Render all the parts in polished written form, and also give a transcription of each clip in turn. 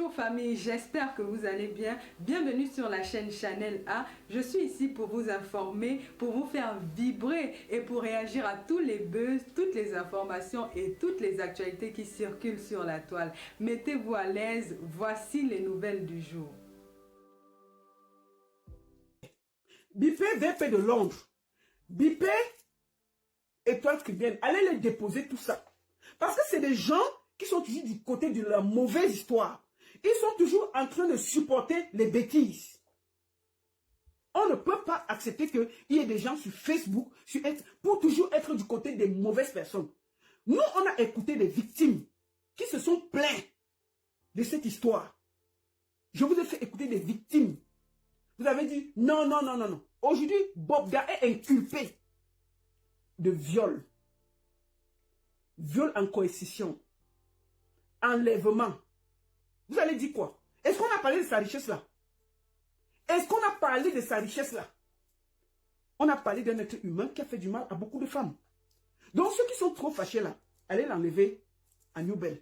Bonjour famille, j'espère que vous allez bien. Bienvenue sur la chaîne Chanel A. Je suis ici pour vous informer, pour vous faire vibrer et pour réagir à tous les buzz, toutes les informations et toutes les actualités qui circulent sur la toile. Mettez-vous à l'aise, voici les nouvelles du jour. Bipé VP de Londres. Bipé Étoile Cubaine. Allez les déposer tout ça. Parce que c'est des gens qui sont toujours du côté de la mauvaise histoire. Ils sont toujours en train de supporter les bêtises. On ne peut pas accepter qu'il y ait des gens sur Facebook pour toujours être du côté des mauvaises personnes. Nous, on a écouté des victimes qui se sont plaints de cette histoire. Je vous ai fait écouter des victimes. Vous avez dit non, non, non, non, non. Aujourd'hui, Bobda est inculpé de viol. Viol en coercition. Enlèvement. Vous allez dire quoi? Est-ce qu'on a parlé de sa richesse là? Est-ce qu'on a parlé de sa richesse là? On a parlé d'un être humain qui a fait du mal à beaucoup de femmes. Donc ceux qui sont trop fâchés là, allez l'enlever à Newbel.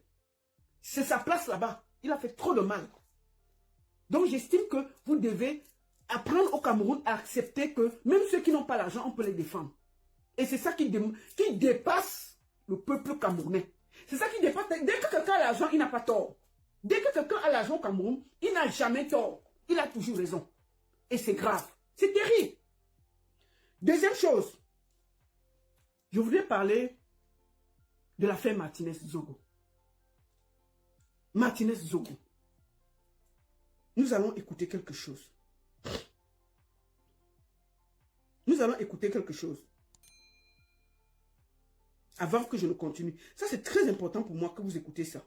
C'est sa place là-bas. Il a fait trop de mal. Donc j'estime que vous devez apprendre au Cameroun à accepter que même ceux qui n'ont pas l'argent, on peut les défendre. Et c'est ça qui dépasse le peuple camerounais. C'est ça qui dépasse. Dès que quelqu'un a l'argent, il n'a pas tort. Dès que quelqu'un a l'argent au Cameroun, il n'a jamais tort. Il a toujours raison. Et c'est grave. C'est terrible. Deuxième chose, je voudrais parler de l'affaire Martinez-Zogo. Martinez-Zogo. Nous allons écouter quelque chose. Nous allons écouter quelque chose. Avant que je ne continue. Ça, c'est très important pour moi que vous écoutez ça.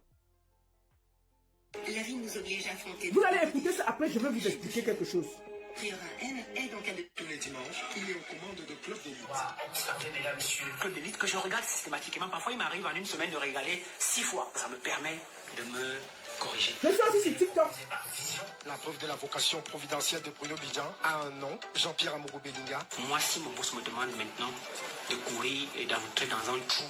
La vie nous oblige à affronter. Vous allez écouter ça, après je vais vous expliquer quelque chose. Priera est donc Tous les dimanches, il est aux commandes de Club d'élite. Mesdames, messieurs, Club d'élite que je regarde systématiquement. Parfois, il m'arrive en une semaine de regarder 6 fois. Ça me permet de me corriger. Je suis aussi sur TikTok. La preuve de la vocation providentielle de Bruno Bidjan a un nom, Jean-Pierre Amourou Belinga. Moi, si mon boss me demande maintenant de courir et d'entrer dans un trou,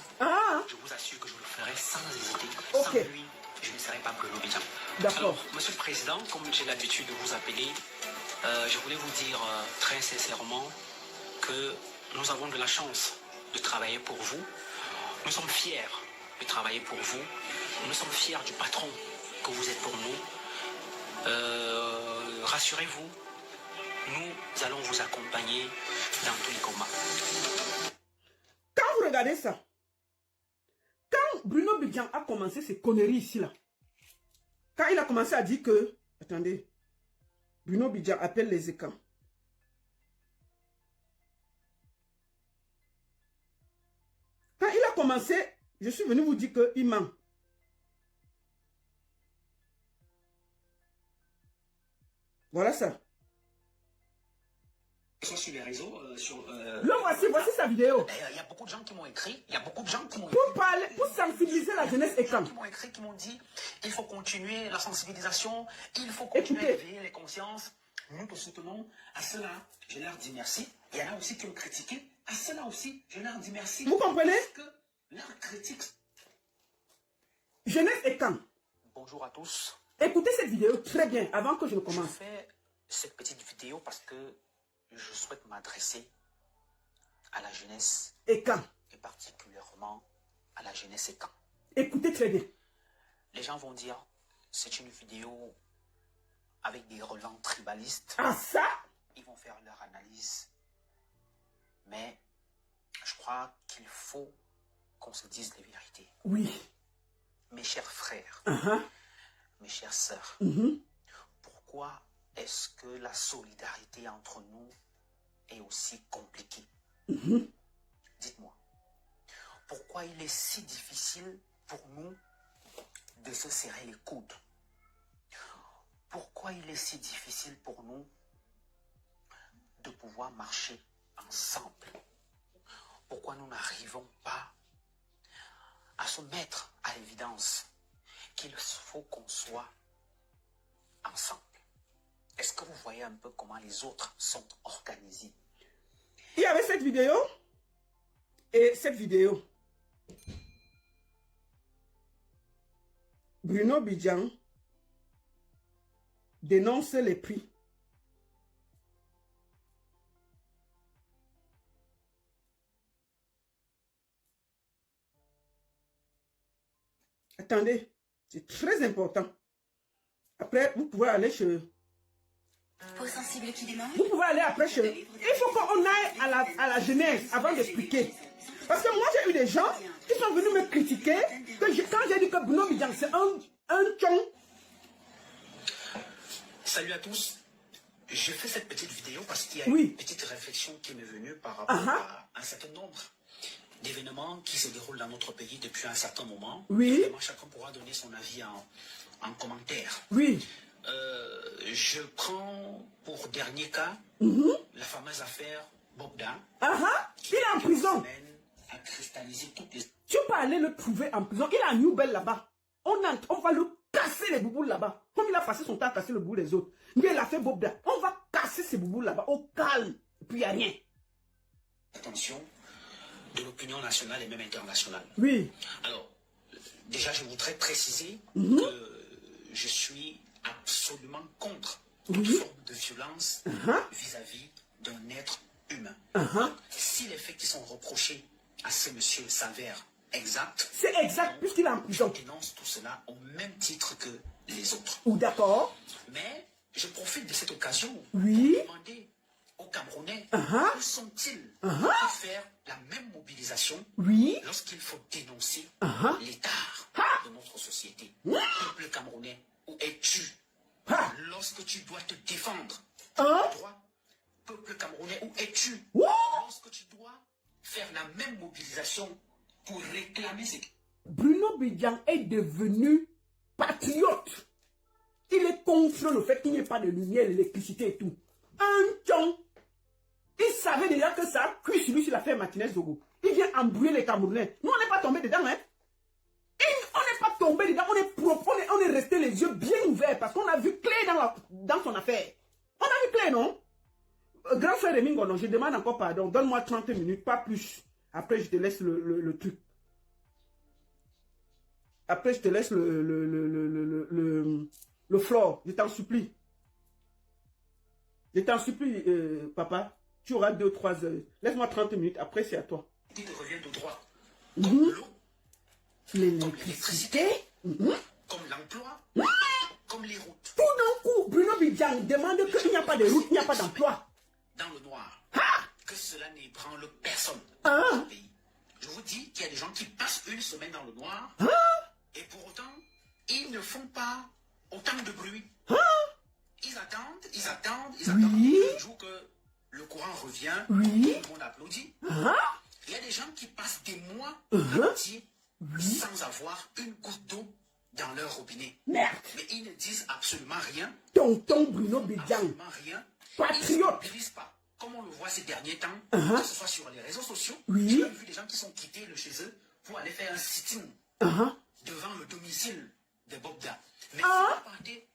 je vous assure que je le ferai sans hésiter. Sans lui, je ne serai pas Bruno Bidjan. D'accord. Alors, Monsieur le Président, comme j'ai l'habitude de vous appeler, je voulais vous dire très sincèrement que nous avons de la chance de travailler pour vous. Nous sommes fiers de travailler pour vous. Nous sommes fiers du patron que vous êtes pour nous. Rassurez-vous, nous allons vous accompagner dans tous les combats. Quand vous regardez ça, quand Bruno Bidjan a commencé ces conneries ici là, quand il a commencé à dire que, attendez, Bruno Bidjan appelle les écans. Quand il a commencé, je suis venu vous dire qu'il ment. Voilà ça. Sur les réseaux, Là, voici sa vidéo. il y a beaucoup de gens qui m'ont écrit, il y a beaucoup de gens qui m'ont Pour parler, pour sensibiliser la jeunesse écran. qui m'ont écrit, qui m'ont dit, il faut continuer la sensibilisation, il faut continuer à éveiller les consciences. Nous te soutenons. À cela, je leur dis merci. Il y en a aussi qui ont critiqué. À cela aussi, je leur dis merci. Vous comprenez? Parce que leur critique. Jeunesse écran. Bonjour à tous. Écoutez cette vidéo très bien avant que je ne Je commence. fais cette petite vidéo parce que je souhaite m'adresser à la jeunesse Écan. et particulièrement à la jeunesse écan. Écoutez très bien. Les gens vont dire, c'est une vidéo avec des relents tribalistes. Ah ça? Ils vont faire leur analyse. Mais je crois qu'il faut qu'on se dise les vérités. Oui. Mes chers frères, mes chères sœurs, pourquoi est-ce que la solidarité entre nous est aussi compliquée? Dites-moi, pourquoi il est si difficile pour nous de se serrer les coudes? Pourquoi il est si difficile pour nous de pouvoir marcher ensemble? Pourquoi nous n'arrivons pas à se mettre à l'évidence qu'il faut qu'on soit ensemble? Est-ce que vous voyez un peu comment les autres sont organisés? Il y avait cette vidéo et cette vidéo. Bruno Bidjan dénonce les prix. Attendez, c'est très important. Après, vous pouvez aller chez... Peau sensible qui démange. Vous pouvez aller après chez... Il faut qu'on aille à la genèse avant d'expliquer. Parce que moi, j'ai eu des gens qui sont venus me critiquer quand j'ai dit que Bruno Bidjan, c'est un tchon. Salut à tous. Je fais cette petite vidéo parce qu'il y a Oui. une petite réflexion qui m'est venue par rapport à un certain nombre d'événements qui se déroulent dans notre pays depuis un certain moment. Oui. Évidemment, chacun pourra donner son avis en commentaire. Oui. Je prends pour dernier cas la fameuse affaire Bobda. Il est en prison. A cristallisé toutes les... Tu peux aller le trouver en prison. Il est à New Bell là-bas. On va le casser les boubous là-bas. Comme il a passé son temps à casser le bout des autres. Mais il a fait Bobda. On va casser ces boubous là-bas au calme. Et puis il n'y a rien. Attention de l'opinion nationale et même internationale. Oui. Alors, déjà, je voudrais préciser que je suis absolument contre toute forme de violence vis-à-vis d'un être humain. Si les faits qui sont reprochés à ce monsieur s'avèrent exacts, c'est exact puisqu'il est en prison. Je dénonce tout cela au même titre que les autres. Ou d'accord. Mais je profite de cette occasion pour demander aux Camerounais où sont-ils pour faire la même mobilisation lorsqu'il faut dénoncer l'écart de notre société. Peuple camerounais, où es-tu lorsque tu dois te défendre droit? Peuple camerounais, où es-tu lorsque tu dois faire la même mobilisation pour réclamer ce... Bruno Bidjan est devenu patriote. Il est contre le fait qu'il n'y ait pas de lumière, d'électricité et tout. Un tchon. Il savait déjà que ça a cuit sur lui sur l'affaire Martinez Zogo. Il vient embrouiller les Camerounais. Nous, on n'est pas tombé dedans, hein. On n'est pas tombé dedans. On est propre, on est resté les yeux bien ouverts parce qu'on a vu Clé dans son affaire. On a vu Clé, non? Grand frère Remingo, non, je demande encore pardon. Donne-moi 30 minutes, pas plus. Après, je te laisse le truc. Après, je te laisse le floor. Je t'en supplie. Je t'en supplie, papa. Tu auras 2-3 heures. Laisse-moi 30 minutes. Après, c'est à toi. Il revient de droit. Comme l'eau, l'électricité, comme l'emploi, comme les routes. Tout d'un coup, Bruno Bidjan demande qu'il n'y a pas de route, il n'y a pas d'emploi. Dans le noir. Que cela n'ébranle personne. Je vous dis qu'il y a des gens qui passent une semaine dans le noir et pour autant, ils ne font pas autant de bruit. Ils attendent. Le jour que le courant revient, tout le monde applaudit. Il y a des gens qui passent des mois entiers sans avoir une goutte d'eau dans leur robinet. Merde. Mais ils ne disent absolument rien. Tonton Bruno Bidjan. Absolument rien. Patriote. Ils ne mobilisent pas. Comme on le voit ces derniers temps, que ce soit sur les réseaux sociaux, j'ai même vu des gens qui sont quittés de chez eux pour aller faire un sitting devant le domicile de Bobda. Mais si vous partez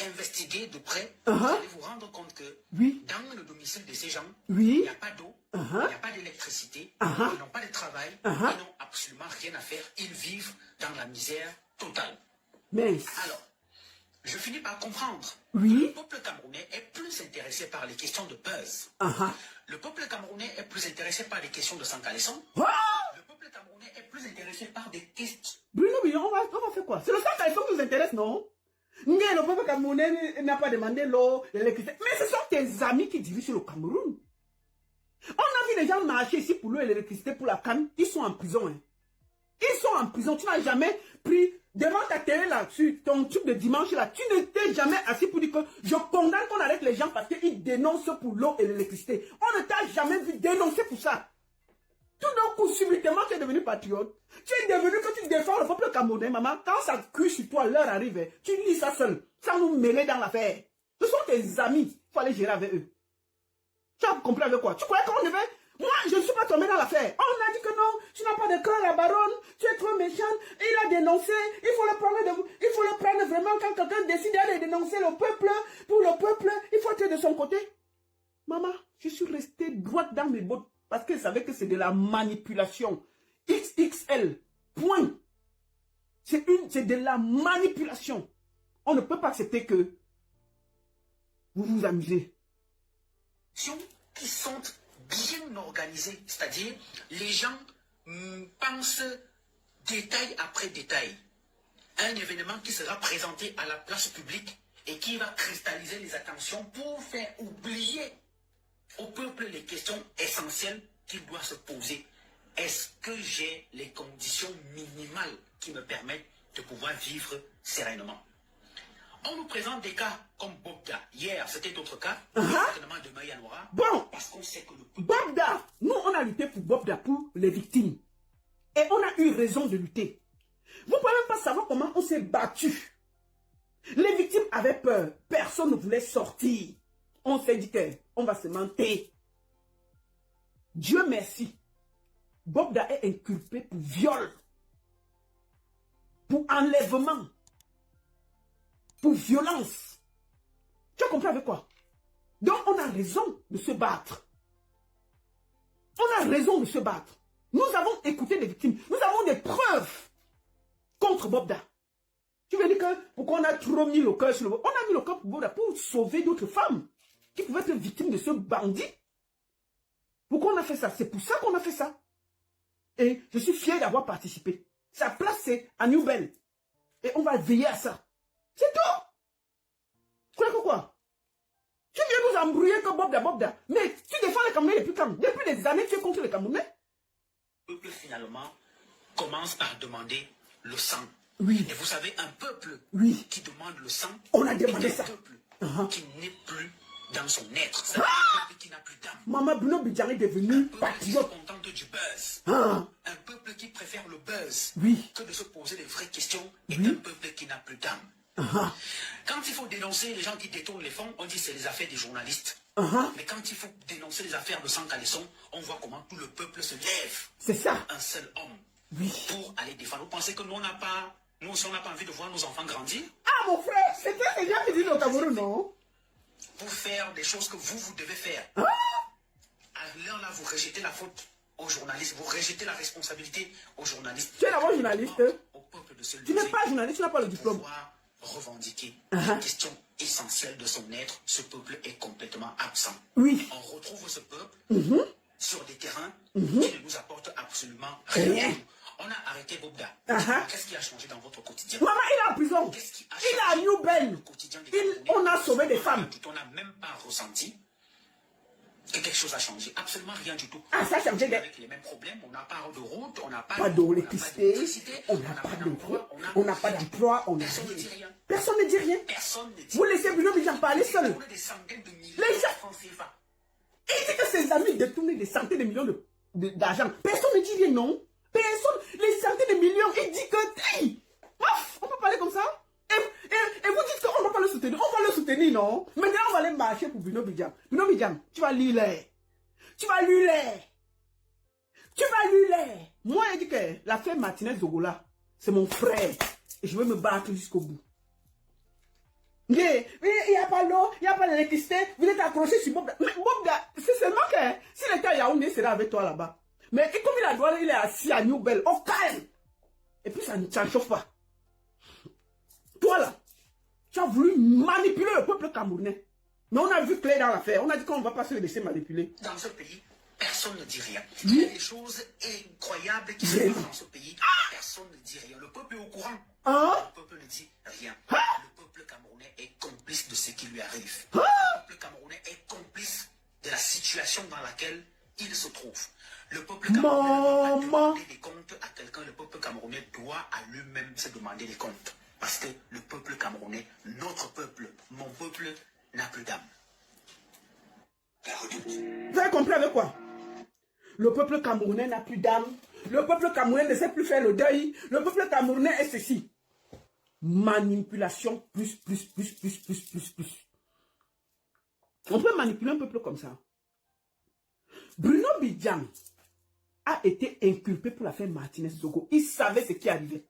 investiguer de près, vous allez vous rendre compte que dans le domicile de ces gens, il n'y a pas d'eau, il n'y a pas d'électricité, ils n'ont pas de travail, ils n'ont absolument rien à faire, ils vivent dans la misère totale. Alors, je finis par comprendre. Le peuple camerounais est plus intéressé par les questions de buzz. Le peuple camerounais est plus intéressé par les questions de Sankaleson. Le peuple camerounais est plus intéressé par des questions. Bruno Bidjan, on va faire quoi? C'est le Sankaleson qui nous intéresse, non? Le peuple camerounais n'a pas demandé l'eau, l'électricité. Mais ce sont tes amis qui dirigent le Cameroun. On a vu les gens marcher ici pour l'eau et l'électricité pour la canne. Ils sont en prison. Hein. Ils sont en prison. Tu n'as jamais pris devant ta télé là, sur ton truc de dimanche là. Tu ne t'es jamais assis pour dire que je condamne qu'on arrête les gens parce qu'ils dénoncent pour l'eau et l'électricité. On ne t'a jamais vu dénoncer pour ça. Tout d'un coup, subitement, tu es devenu patriote. Tu es devenu que tu défends le peuple camerounais, maman. Quand ça cuit sur toi, l'heure arrive, tu lis ça seul, sans nous mêler dans l'affaire. Ce sont tes amis. Il faut aller gérer avec eux. Tu as compris avec quoi? Tu croyais qu'on devait... Moi, je ne suis pas tombé dans l'affaire. On a dit que non, tu n'as pas de cœur, la baronne. Tu es trop méchante. Il a dénoncé. Il faut le prendre vraiment quand quelqu'un décide d'aller dénoncer le peuple. Pour le peuple, il faut être de son côté. Maman, je suis restée droite dans mes bottes. Parce qu'elle savait que c'est de la manipulation. XXL. Point. C'est de la manipulation. On ne peut pas accepter que vous vous amusez. Qui sont bien organisées, c'est-à-dire les gens pensent détail après détail. Un événement qui sera présenté à la place publique et qui va cristalliser les attentions pour faire oublier au peuple les questions essentielles qu'il doit se poser. Est-ce que j'ai les conditions minimales qui me permettent de pouvoir vivre sereinement? On nous présente des cas comme Bobda. Hier, c'était d'autres cas. Certainement demain, il y en aura. Bon, parce qu'on sait que le Bobda, nous, on a lutté pour Bobda, pour les victimes. Et on a eu raison de lutter. Vous ne pouvez même pas savoir comment on s'est battu. Les victimes avaient peur. Personne ne voulait sortir. On s'est dit qu'on va se mentir. Dieu merci. Bobda est inculpé pour viol, pour enlèvement, pour violence. Tu as compris avec quoi? Donc on a raison de se battre. On a raison de se battre. Nous avons écouté les victimes. Nous avons des preuves contre Bobda. Tu veux dire que pourquoi on a trop mis le cœur sur le... On a mis le cœur pour Bobda pour sauver d'autres femmes qui pouvaient être victimes de ce bandit. Pourquoi on a fait ça? C'est pour ça qu'on a fait ça. Et je suis fier d'avoir participé. Sa place, c'est à New Bell. Et on va veiller à ça. C'est tout. Tu crois que quoi? Tu viens nous embrouiller comme Bobda. Mais tu défends les Camerounais depuis quand? Depuis des années, tu es contre les Camerounais. Le peuple, finalement, commence par demander le sang. Oui. Et vous savez, un peuple qui demande le sang, on a demandé ça. Un peuple qui n'est plus dans son être. C'est un peuple qui n'a plus d'âme. Maman Bruno Bidjan est devenu patriote. Qui se contente du buzz. Un peuple qui préfère le buzz que de se poser les vraies questions est un peuple qui n'a plus d'âme. Quand il faut dénoncer les gens qui détournent les fonds, on dit c'est les affaires des journalistes. Mais quand il faut dénoncer les affaires de sang caleçon, on voit comment tout le peuple se lève. C'est ça. Un seul homme pour aller défendre. Vous pensez que nous, nous aussi, on n'a pas envie de voir nos enfants grandir? Ah, mon frère, c'était déjà dit au Cameroun, non? Pour faire des choses que vous devez faire. Alors là, vous rejetez la faute aux journalistes, vous rejetez la responsabilité aux journalistes. Tu es d'abord journaliste. Au peuple de se lever. Tu n'es pas journaliste, tu n'as pas le diplôme. Revendiquer la question essentielle de son être, ce peuple est complètement absent. Oui. On retrouve ce peuple sur des terrains qui ne nous apportent absolument rien. On a arrêté Bobda. Qu'est-ce qui a changé dans votre quotidien? Maman, il est en prison. Il est à New Bell. On a sauvé des femmes. On n'a même pas ressenti que quelque chose a changé. Absolument rien du tout. Ah, ça a changé. Avec les mêmes problèmes, on n'a pas de route, on n'a pas d'électricité, on n'a pas d'emploi, on n'a pas d'emploi, on n'a personne ne dit rien. Personne ne dit rien. Personne ne dit Vous laissez Bruno Bidjan parler seul. Des centaines de milliers les de francs CFA. Il dit que ses amis détournent des centaines de millions d'argent. Personne ne dit rien, non. Personne, les centaines de millions, il dit que... Hey, on peut parler comme ça? Et vous dites qu'on ne va pas le soutenir. On va le soutenir, non? Maintenant, on va aller marcher pour Bruno Bidjan. Bruno Bidjan, tu vas l'huiler. Tu vas l'huiler. Tu vas l'huiler. Moi, il dit que l'affaire Martinez Zogola, c'est mon frère. Et je vais me battre jusqu'au bout. Il n'y a pas l'eau, il n'y a pas l'électricité. Vous êtes accroché sur Bobda. Mais Bobda, c'est seulement que s'il était à Yaoundé, il serait avec toi là-bas. Mais comme il a droit, il est assis à New Bell, au calme. Et puis ça ne chauffe pas. Toi là, tu as voulu manipuler le peuple camerounais. Mais on a vu clair dans l'affaire. On a dit qu'on ne va pas se laisser manipuler. Dans ce pays, personne ne dit rien. Il y a des choses incroyables qui se passent dans ce pays. Personne ne dit rien. Le peuple est au courant. Le peuple ne dit rien. Le peuple camerounais est complice de ce qui lui arrive. Le peuple camerounais est complice de la situation dans laquelle il se trouve. Le peuple camerounais doit demander des comptes à quelqu'un. Le peuple camerounais doit à lui-même se demander des comptes. Parce que le peuple camerounais, notre peuple, mon peuple, n'a plus d'âme. Vous avez compris avec quoi? Le peuple camerounais n'a plus d'âme. Le peuple camerounais ne sait plus faire le deuil. Le peuple camerounais est ceci. Manipulation plus. On peut manipuler un peuple comme ça. Bruno Bidjan a été inculpé pour l'affaire Martinez Zogo. Il savait ce qui arrivait.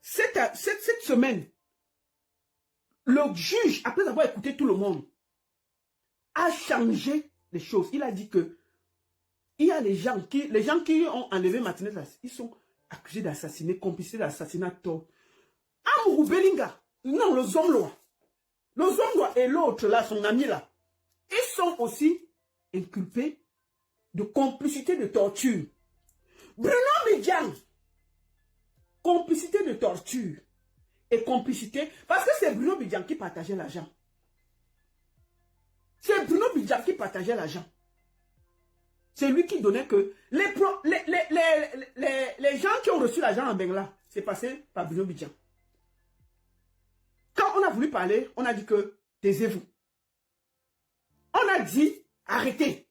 Cette semaine, le juge, après avoir écouté tout le monde, a changé les choses. Il a dit que il y a les gens qui ont enlevé Martinez, ils sont accusés d'assassiner, complicés d'assassinat tort. Amourou Belinga, non, le Zomloa. Le Zongwa et l'autre là, son ami là, ils sont aussi inculpés de complicité de torture. Bruno Bidjan, complicité de torture et complicité, parce que c'est Bruno Bidjan qui partageait l'argent. C'est Bruno Bidjan qui partageait l'argent. C'est lui qui donnait que les gens qui ont reçu l'argent en Bengla, c'est passé par Bruno Bidjan. Quand on a voulu parler, on a dit que taisez-vous. On a dit arrêtez.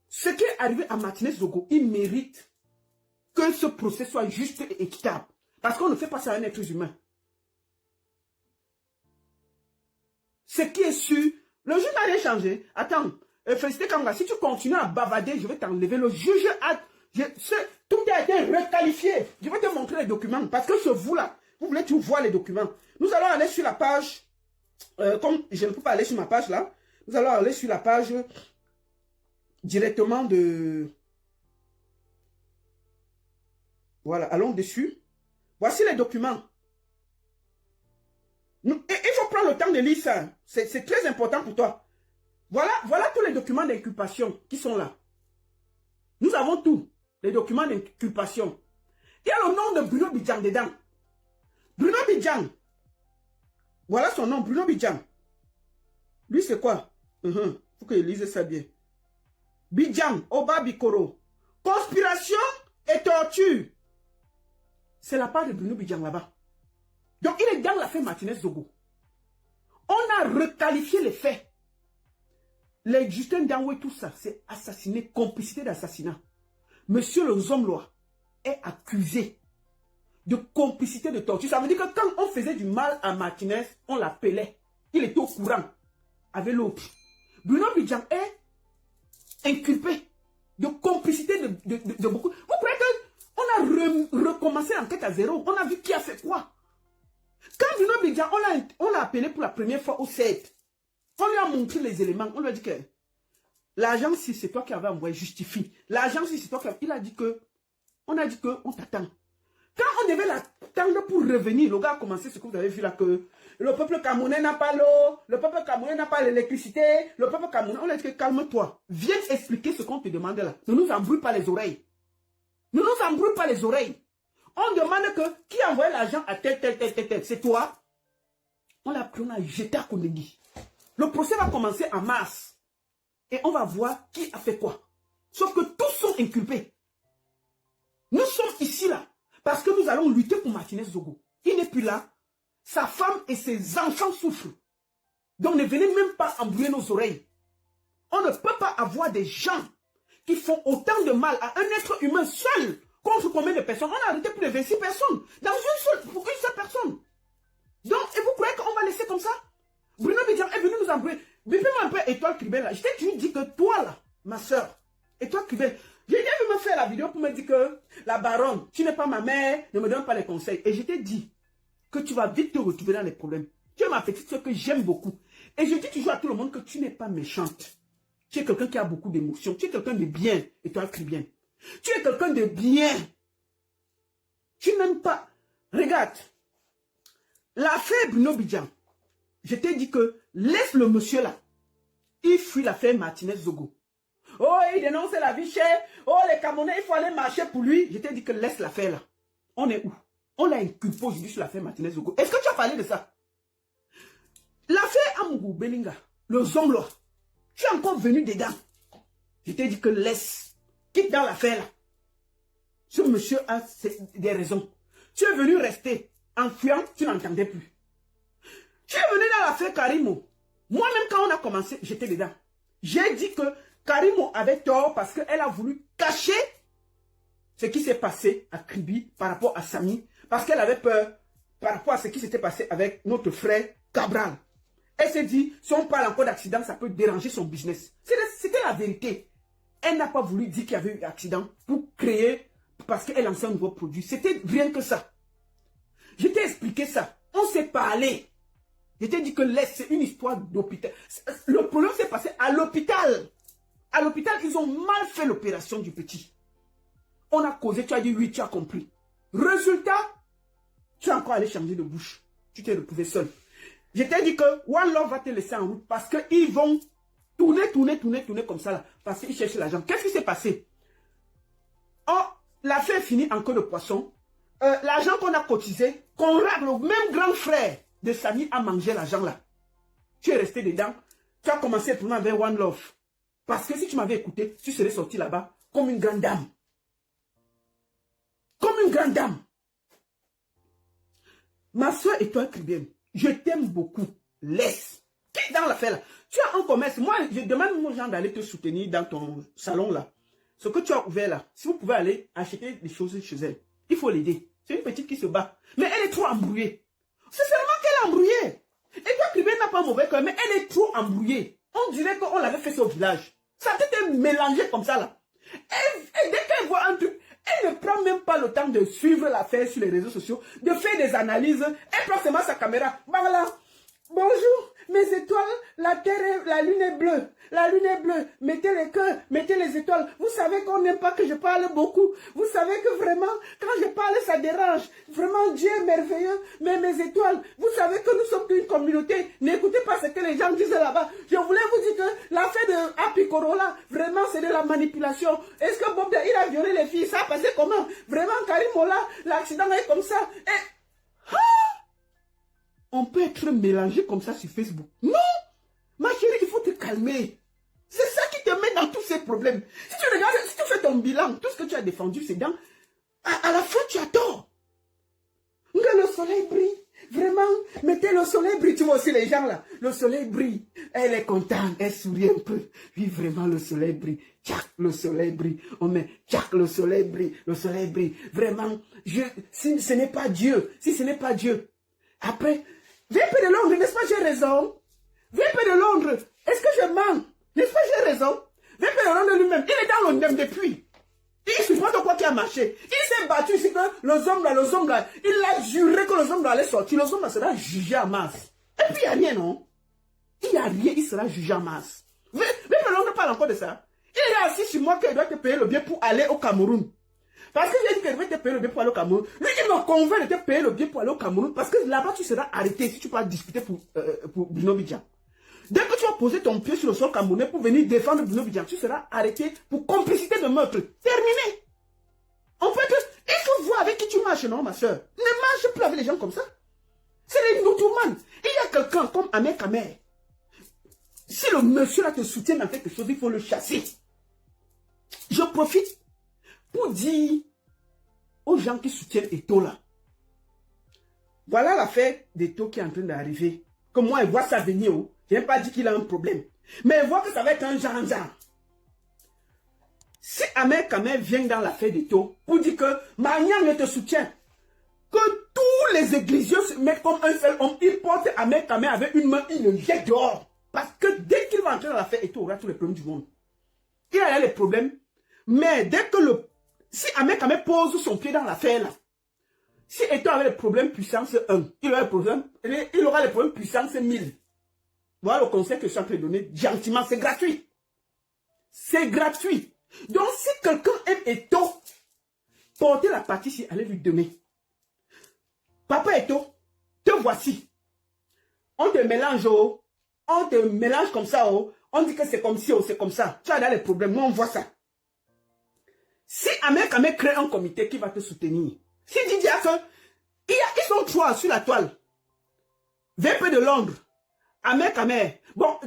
Ce qui est arrivé à Martinez Zogo, il mérite que ce procès soit juste et équitable. Parce qu'on ne fait pas ça à un être humain. Ce qui est sûr, le juge n'a rien changé. Attends, Félicité Kanga, si tu continues à bavader, je vais t'enlever. Le juge a... tout a été requalifié. Je vais te montrer les documents. Parce que ce vous-là, vous voulez tout voir les documents. Nous allons aller sur la page... comme je ne peux pas aller sur ma page là, nous allons aller sur la page directement de... Voilà, allons dessus. Voici les documents. Il faut prendre le temps de lire ça. C'est très important pour toi. Voilà tous les documents d'inculpation qui sont là. Nous avons tous les documents d'inculpation. Il y a le nom de Bruno Bidjan dedans. Bruno Bidjan. Voilà son nom, Bruno Bidjan. Lui, c'est quoi? Faut que je lise ça bien. Bidjan, Oba Bikoro. Conspiration et torture. C'est la part de Bruno Bidjan là-bas. Donc, il est dans l'affaire Martinez Zogo. On a requalifié les faits. Les Justin Danwe, tout ça, c'est assassiné, complicité d'assassinat. Monsieur le Zomlois est accusé de complicité de torture. Ça veut dire que quand on faisait du mal à Martinez, on l'appelait. Il était au courant avec l'autre. Bruno Bidjan est inculpé de complicité de beaucoup. Vous croyez qu'on a recommencé l'enquête à zéro? On a vu qui a fait quoi? Quand Bruno Bidjan, on l'a appelé pour la première fois au 7. On lui a montré les éléments. On lui a dit que l'argent, si c'est toi qui avais envoyé, justifie. L'argent, si c'est toi qui avais... Il a dit que... On a dit qu'on t'attend. Quand on devait l'attendre pour revenir, le gars a commencé ce que vous avez vu là, que le peuple camerounais n'a pas l'eau, le peuple camerounais n'a pas l'électricité, le peuple camerounais... On a dit que calme-toi. Viens expliquer ce qu'on te demande là. Ne nous embrouille pas les oreilles. Ne nous embrouille pas les oreilles. On demande que qui a envoyé l'argent à tel. C'est toi. On l'a pris, on a jeté à Kondegui. Le procès va commencer en mars. Et on va voir qui a fait quoi. Sauf que tous sont inculpés. Nous sommes ici là. Parce que nous allons lutter pour Martinez Zogo. Il n'est plus là. Sa femme et ses enfants souffrent. Donc ne venez même pas embrouiller nos oreilles. On ne peut pas avoir des gens qui font autant de mal à un être humain seul. Contre combien de personnes? On a arrêté plus de 26 personnes. Pour une seule personne. Donc, et vous croyez qu'on va laisser comme ça? Bruno Bidjan est venu nous embrouiller. Bipez-moi un peu Étoile Kribel là. Je t'ai toujours dit que toi là, ma soeur, Étoile Kribel, j'ai déjà vu me faire la vidéo pour me dire que la baronne, tu n'es pas ma mère, ne me donne pas les conseils. Et je t'ai dit que tu vas vite te retrouver dans les problèmes. Tu es ma petite soeur que j'aime beaucoup. Et je dis toujours à tout le monde que tu n'es pas méchante. Tu es quelqu'un qui a beaucoup d'émotions. Tu es quelqu'un de bien, Étoile Kribel. Tu es quelqu'un de bien. Tu n'aimes pas. Regarde. L'affaire Bruno Bidjan. Je t'ai dit que laisse le monsieur là. Il fuit l'affaire Martinez Zogo. Oh, il dénonce la vie chère. Oh, les Camerounais, il faut aller marcher pour lui. Je t'ai dit que laisse l'affaire là. On est où? On l'a inculpé aujourd'hui sur l'affaire Martinez Zogo. Est-ce que tu as parlé de ça? L'affaire Amougou Belinga, le Zomlo, tu es encore venu dedans. Je t'ai dit que laisse. Quitte dans l'affaire là. Ce monsieur a des raisons. Tu es venu rester en fuyant, tu n'entendais plus. Tu es venu dans l'affaire Karimo. Moi-même, quand on a commencé, j'étais dedans. J'ai dit que Karimo avait tort parce qu'elle a voulu cacher ce qui s'est passé à Kribi par rapport à Samy. Parce qu'elle avait peur par rapport à ce qui s'était passé avec notre frère Cabral. Elle s'est dit, si on parle encore d'accident, ça peut déranger son business. C'était la vérité. Elle n'a pas voulu dire qu'il y avait eu un accident pour créer, parce qu'elle lançait un nouveau produit. C'était rien que ça. Je t'ai expliqué ça. On s'est parlé. Je t'ai dit que laisse, c'est une histoire d'hôpital. Le problème s'est passé à l'hôpital. À l'hôpital, ils ont mal fait l'opération du petit. On a causé, tu as dit oui, tu as compris. Résultat, tu es encore allé changer de bouche. Tu t'es retrouvé seul. Je t'ai dit que One Love va te laisser en route parce qu'ils vont tourner comme ça là. Parce qu'ils cherchent l'argent. Qu'est-ce qui s'est passé? Oh, l'affaire est finie en queue de poisson. L'argent qu'on a cotisé, Conrad, le même grand frère de Samy, a mangé l'argent là. Tu es resté dedans. Tu as commencé à tourner avec One Love. Parce que si tu m'avais écouté, tu serais sorti là-bas comme une grande dame. Comme une grande dame. Ma soeur et toi, Kribem, je t'aime beaucoup. Laisse. Qui est dans l'affaire là? Tu as un commerce. Moi, je demande aux gens d'aller te soutenir dans ton salon là. Ce que tu as ouvert là, si vous pouvez aller acheter des choses chez elle, il faut l'aider. C'est une petite qui se bat. Mais elle est trop embrouillée. C'est seulement qu'elle est embrouillée. Et toi, Kribem n'a pas mauvais cœur, mais elle est trop embrouillée. On dirait qu'on l'avait fait ça au village. Ça a été mélangé comme ça là. Et dès qu'elle voit un truc, elle ne prend même pas le temps de suivre l'affaire sur les réseaux sociaux, de faire des analyses. Elle prend seulement sa caméra. Voilà. Bonjour, mes étoiles, la terre, la lune est bleue. La lune est bleue. Mettez les cœurs, mettez les étoiles. Vous savez qu'on n'aime pas que je parle beaucoup. Vous savez que vraiment, quand je parle, ça dérange. Vraiment, Dieu est merveilleux. Mais mes étoiles, vous savez que nous sommes une communauté. N'écoutez pas ce que les gens disent là-bas. Je voulais vous dire que l'affaire de Happy Corolla, vraiment, c'est de la manipulation. Est-ce que Bob, il a violé les filles? Ça a passé comment? Vraiment, Karim Mola, l'accident est comme ça. Et... on peut être mélangé comme ça sur Facebook. Non! Ma chérie, il faut te calmer. C'est ça qui te met dans tous ces problèmes. Si tu regardes, si tu fais ton bilan, tout ce que tu as défendu, c'est dans... À la fin, tu as tort. Que le soleil brille. Vraiment, mettez le soleil brille. Tu vois aussi les gens là. Le soleil brille. Elle est contente. Elle sourit un peu. Oui, vraiment, le soleil brille. Tchac, le soleil brille. On met tchac, le soleil brille. Le soleil brille. Vraiment, si ce n'est pas Dieu. Si ce n'est pas Dieu. Après... VP de Londres, n'est-ce pas, j'ai raison? VP de Londres, est-ce que je mens? N'est-ce pas, j'ai raison? VP de Londres lui-même, il est dans l'ONDEM depuis. Il supporte quoi qui a marché. Il s'est battu ici que le hommes là, il a juré que le hommes là allait sortir. Le homme là sera jugé en masse. Et puis il n'y a rien, non? Il n'y a rien, il sera jugé en masse. VP de Londres parle encore de ça. Il est assis sur moi qu'il doit te payer le bien pour aller au Cameroun. Parce que j'ai dit qu'il devait te payer le bien pour aller au Cameroun. Lui, il me convainc de te payer le bien pour aller au Cameroun. Parce que là-bas, tu seras arrêté si tu peux discuter pour Bruno Bidjan. Dès que tu vas poser ton pied sur le sol camerounais pour venir défendre Bruno Bidjan, tu seras arrêté pour complicité de meurtre. Terminé. En fait, il faut voir avec qui tu marches, non, ma soeur. Ne marche plus avec les gens comme ça. C'est les Noutoumans. Il y a quelqu'un comme Ahmed Kamer. Si le monsieur là te soutient dans quelque chose, il faut le chasser. Je profite pour dire aux gens qui soutiennent Eto'o là. Voilà l'affaire d'Eto'o qui est en train d'arriver. Que moi, il voit ça venir. Je n'ai pas dit qu'il a un problème. Mais il voit que ça va être un genre. Si Ahmed Kamer vient dans l'affaire d'Eto'o pour dire que Marianne te soutient, que tous les églisieux se mettent comme un seul homme, ils portent Ahmed Kamer avec une main, ils le jettent dehors. Parce que dès qu'il va entrer dans l'affaire, Eto'o aura tous les problèmes du monde. Il a les problèmes. Mais dès que si Ahmed Kamer pose son pied dans l'affaire là, si Eto'o avait les problèmes puissance 1, il aura les problèmes puissance 1000. Voilà le conseil que je suis en train de donner gentiment, c'est gratuit. C'est gratuit. Donc si quelqu'un aime Eto'o, portez la partie si allez lui donner. Papa Eto'o, te voici. On te mélange, oh. On te mélange comme ça, oh. On dit que c'est comme si, oh, c'est comme ça. Tu as là les problèmes, moi on voit ça. Si Ahmed Kamer crée un comité qui va te soutenir, si Didier a que ils sont trois sur la toile, VP de Londres, Ahmed Kamer, bon,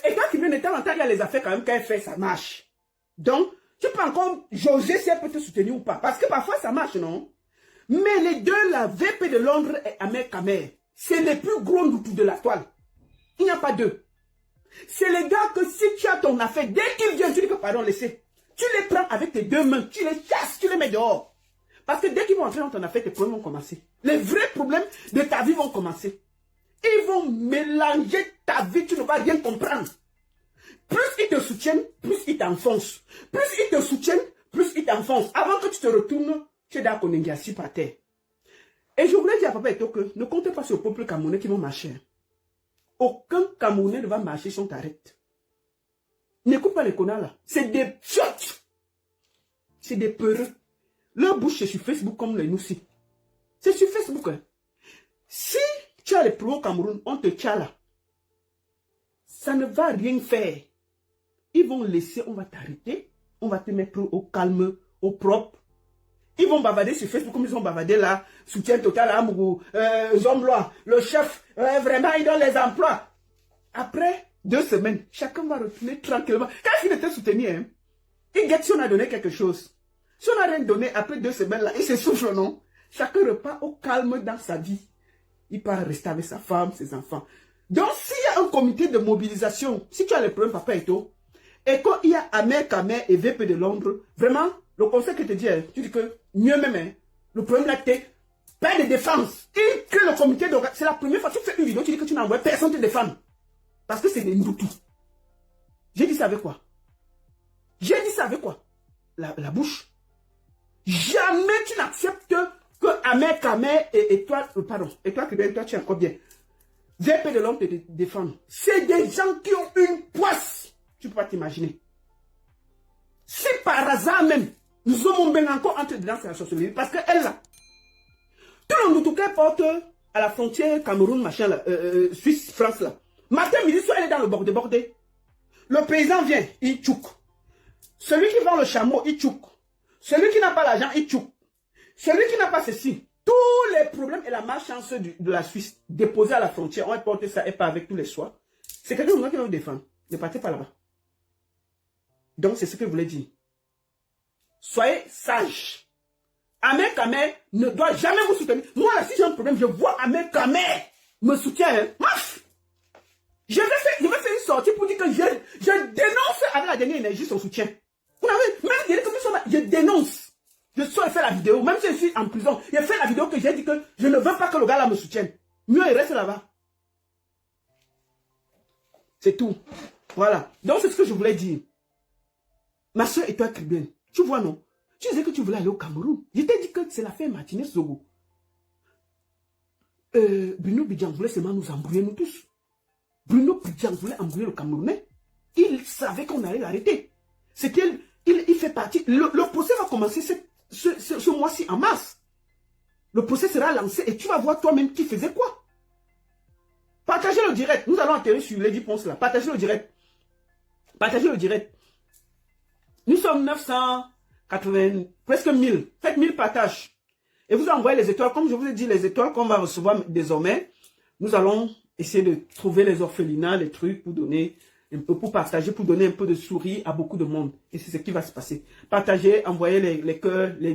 et quand il vient de temps en temps, il y a les affaires quand même qu'elle fait, ça marche. Donc, tu peux encore jauger si elle peut te soutenir ou pas. Parce que parfois ça marche, non? Mais les deux, la VP de Londres et Ahmed Kamer, c'est les plus gros noutous de la toile. Il n'y a pas deux. C'est les gars que si tu as ton affaire, dès qu'ils viennent, tu dis que pardon, laissez. Tu les prends avec tes deux mains, tu les chasses, tu les mets dehors. Parce que dès qu'ils vont entrer dans ton affaire, tes problèmes vont commencer. Les vrais problèmes de ta vie vont commencer. Ils vont mélanger ta vie, tu ne vas rien comprendre. Plus ils te soutiennent, plus ils t'enfoncent. Plus ils te soutiennent, plus ils t'enfoncent. Avant que tu te retournes, tu es dans ton assis par terre. Et je voulais dire à Papa Eto'o que ne comptez pas sur le peuple camerounais qui vont marcher. Aucun Camerounais ne va marcher si on t'arrête. N'écoute pas les connards là. C'est des fiottes. C'est des peureux. Leur bouche est sur Facebook comme les noussis. C'est sur Facebook. Hein. Si tu as les problèmes au Cameroun, on te tient là. Ça ne va rien faire. Ils vont laisser, on va t'arrêter. On va te mettre au calme, au propre. Ils vont bavarder sur Facebook comme ils ont bavardé là. Soutien total à Amougou. Zomblois, le chef, vraiment, il donne les emplois. Après 2 semaines, chacun va retourner tranquillement. Quand il était soutenu, hein, il guette si on a donné quelque chose. Si on n'a rien donné, après 2 semaines là, il se souffle, non? Chacun repart au calme dans sa vie. Il part rester avec sa femme, ses enfants. Donc, s'il y a un comité de mobilisation, si tu as les problèmes, papa et tout, et quand il y a Ahmed Kamer et VP de Londres, vraiment, le conseil que je te dis, hein, tu dis que mieux même, hein, le problème là, c'est pas de défense. Il crée le comité de... C'est la première fois que tu fais une vidéo, tu dis que tu n'envoies personne te défendre. Parce que c'est des Ndoutou. J'ai dit ça avec quoi? J'ai dit ça avec quoi? La bouche. Jamais tu n'acceptes que Ahmed Kamer et toi, pardon, et toi, toi, tu es encore bien. VP de l'homme te défendre. C'est des gens qui ont une poisse. Tu ne peux pas t'imaginer. Si par hasard même, nous sommes bien encore entre dedans, c'est la sorcellerie. Parce qu'elle là, tout le monde qu'elle porte à la frontière Cameroun, machin là, Suisse, France là. Matin, midi, soir, elle est dans le bordé. Le paysan vient, il tchouk. Celui qui vend le chameau, il tchouk. Celui qui n'a pas l'argent, il tchouk. Celui qui n'a pas ceci. Tous les problèmes et la malchance de la Suisse déposés à la frontière, on va porter ça et pas avec tous les soirs. C'est quelqu'un qui va vous défendre. Ne partez pas là-bas. Donc, c'est ce que je voulais dire. Soyez sages. Ahmed Kamer ne doit jamais vous soutenir. Moi, là, si j'ai un problème, je vois Ahmed Kamer me soutient. Hein. Je vais faire une sortie pour dire que je dénonce avec la dernière énergie son soutien. Vous avez même dit que je dénonce. Je sors faire la vidéo, même si je suis en prison. Il fait la vidéo que j'ai dit que je ne veux pas que le gars là me soutienne. Mieux, il reste là-bas. C'est tout. Voilà. Donc, c'est ce que je voulais dire. Ma soeur et toi, Kribien, tu vois, non? Tu disais que tu voulais aller au Cameroun. Je t'ai dit que c'est l'affaire Martinez Zogo. Bruno Bidjan voulait seulement nous embrouiller, nous tous. Bruno Bidjan voulait embrouiller le Camerounais. Il savait qu'on allait l'arrêter. C'est qu'il fait partie. Le procès va commencer ce mois-ci en mars. Le procès sera lancé et tu vas voir toi-même qui faisait quoi. Partagez le direct. Nous allons atterrir sur Lady Ponce là. Partagez le direct. Partagez le direct. Nous sommes 980, presque 1000. Faites 1000 partages. Et vous envoyez les étoiles. Comme je vous ai dit, les étoiles qu'on va recevoir désormais, nous allons essayer de trouver les orphelinats, les trucs pour donner un peu, pour partager, pour donner un peu de souris à beaucoup de monde. Et c'est ce qui va se passer. Partagez, envoyez les cœurs, les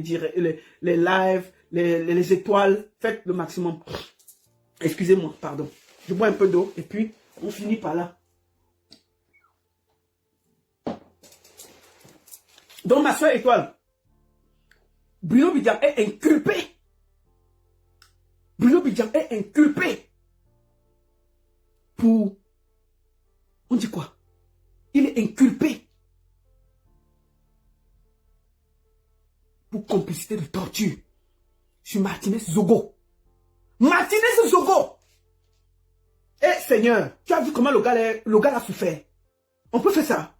lives, les étoiles. Faites le maximum. Excusez-moi, pardon. Je bois un peu d'eau et puis on finit par là. Donc ma soeur Étoile, Bruno Bidjan est inculpé. Bruno Bidjan est inculpé pour... On dit quoi? Il est inculpé pour complicité de torture sur Martinez Zogo. Martinez Zogo! Eh Seigneur, tu as vu comment le gars a souffert? On peut faire ça?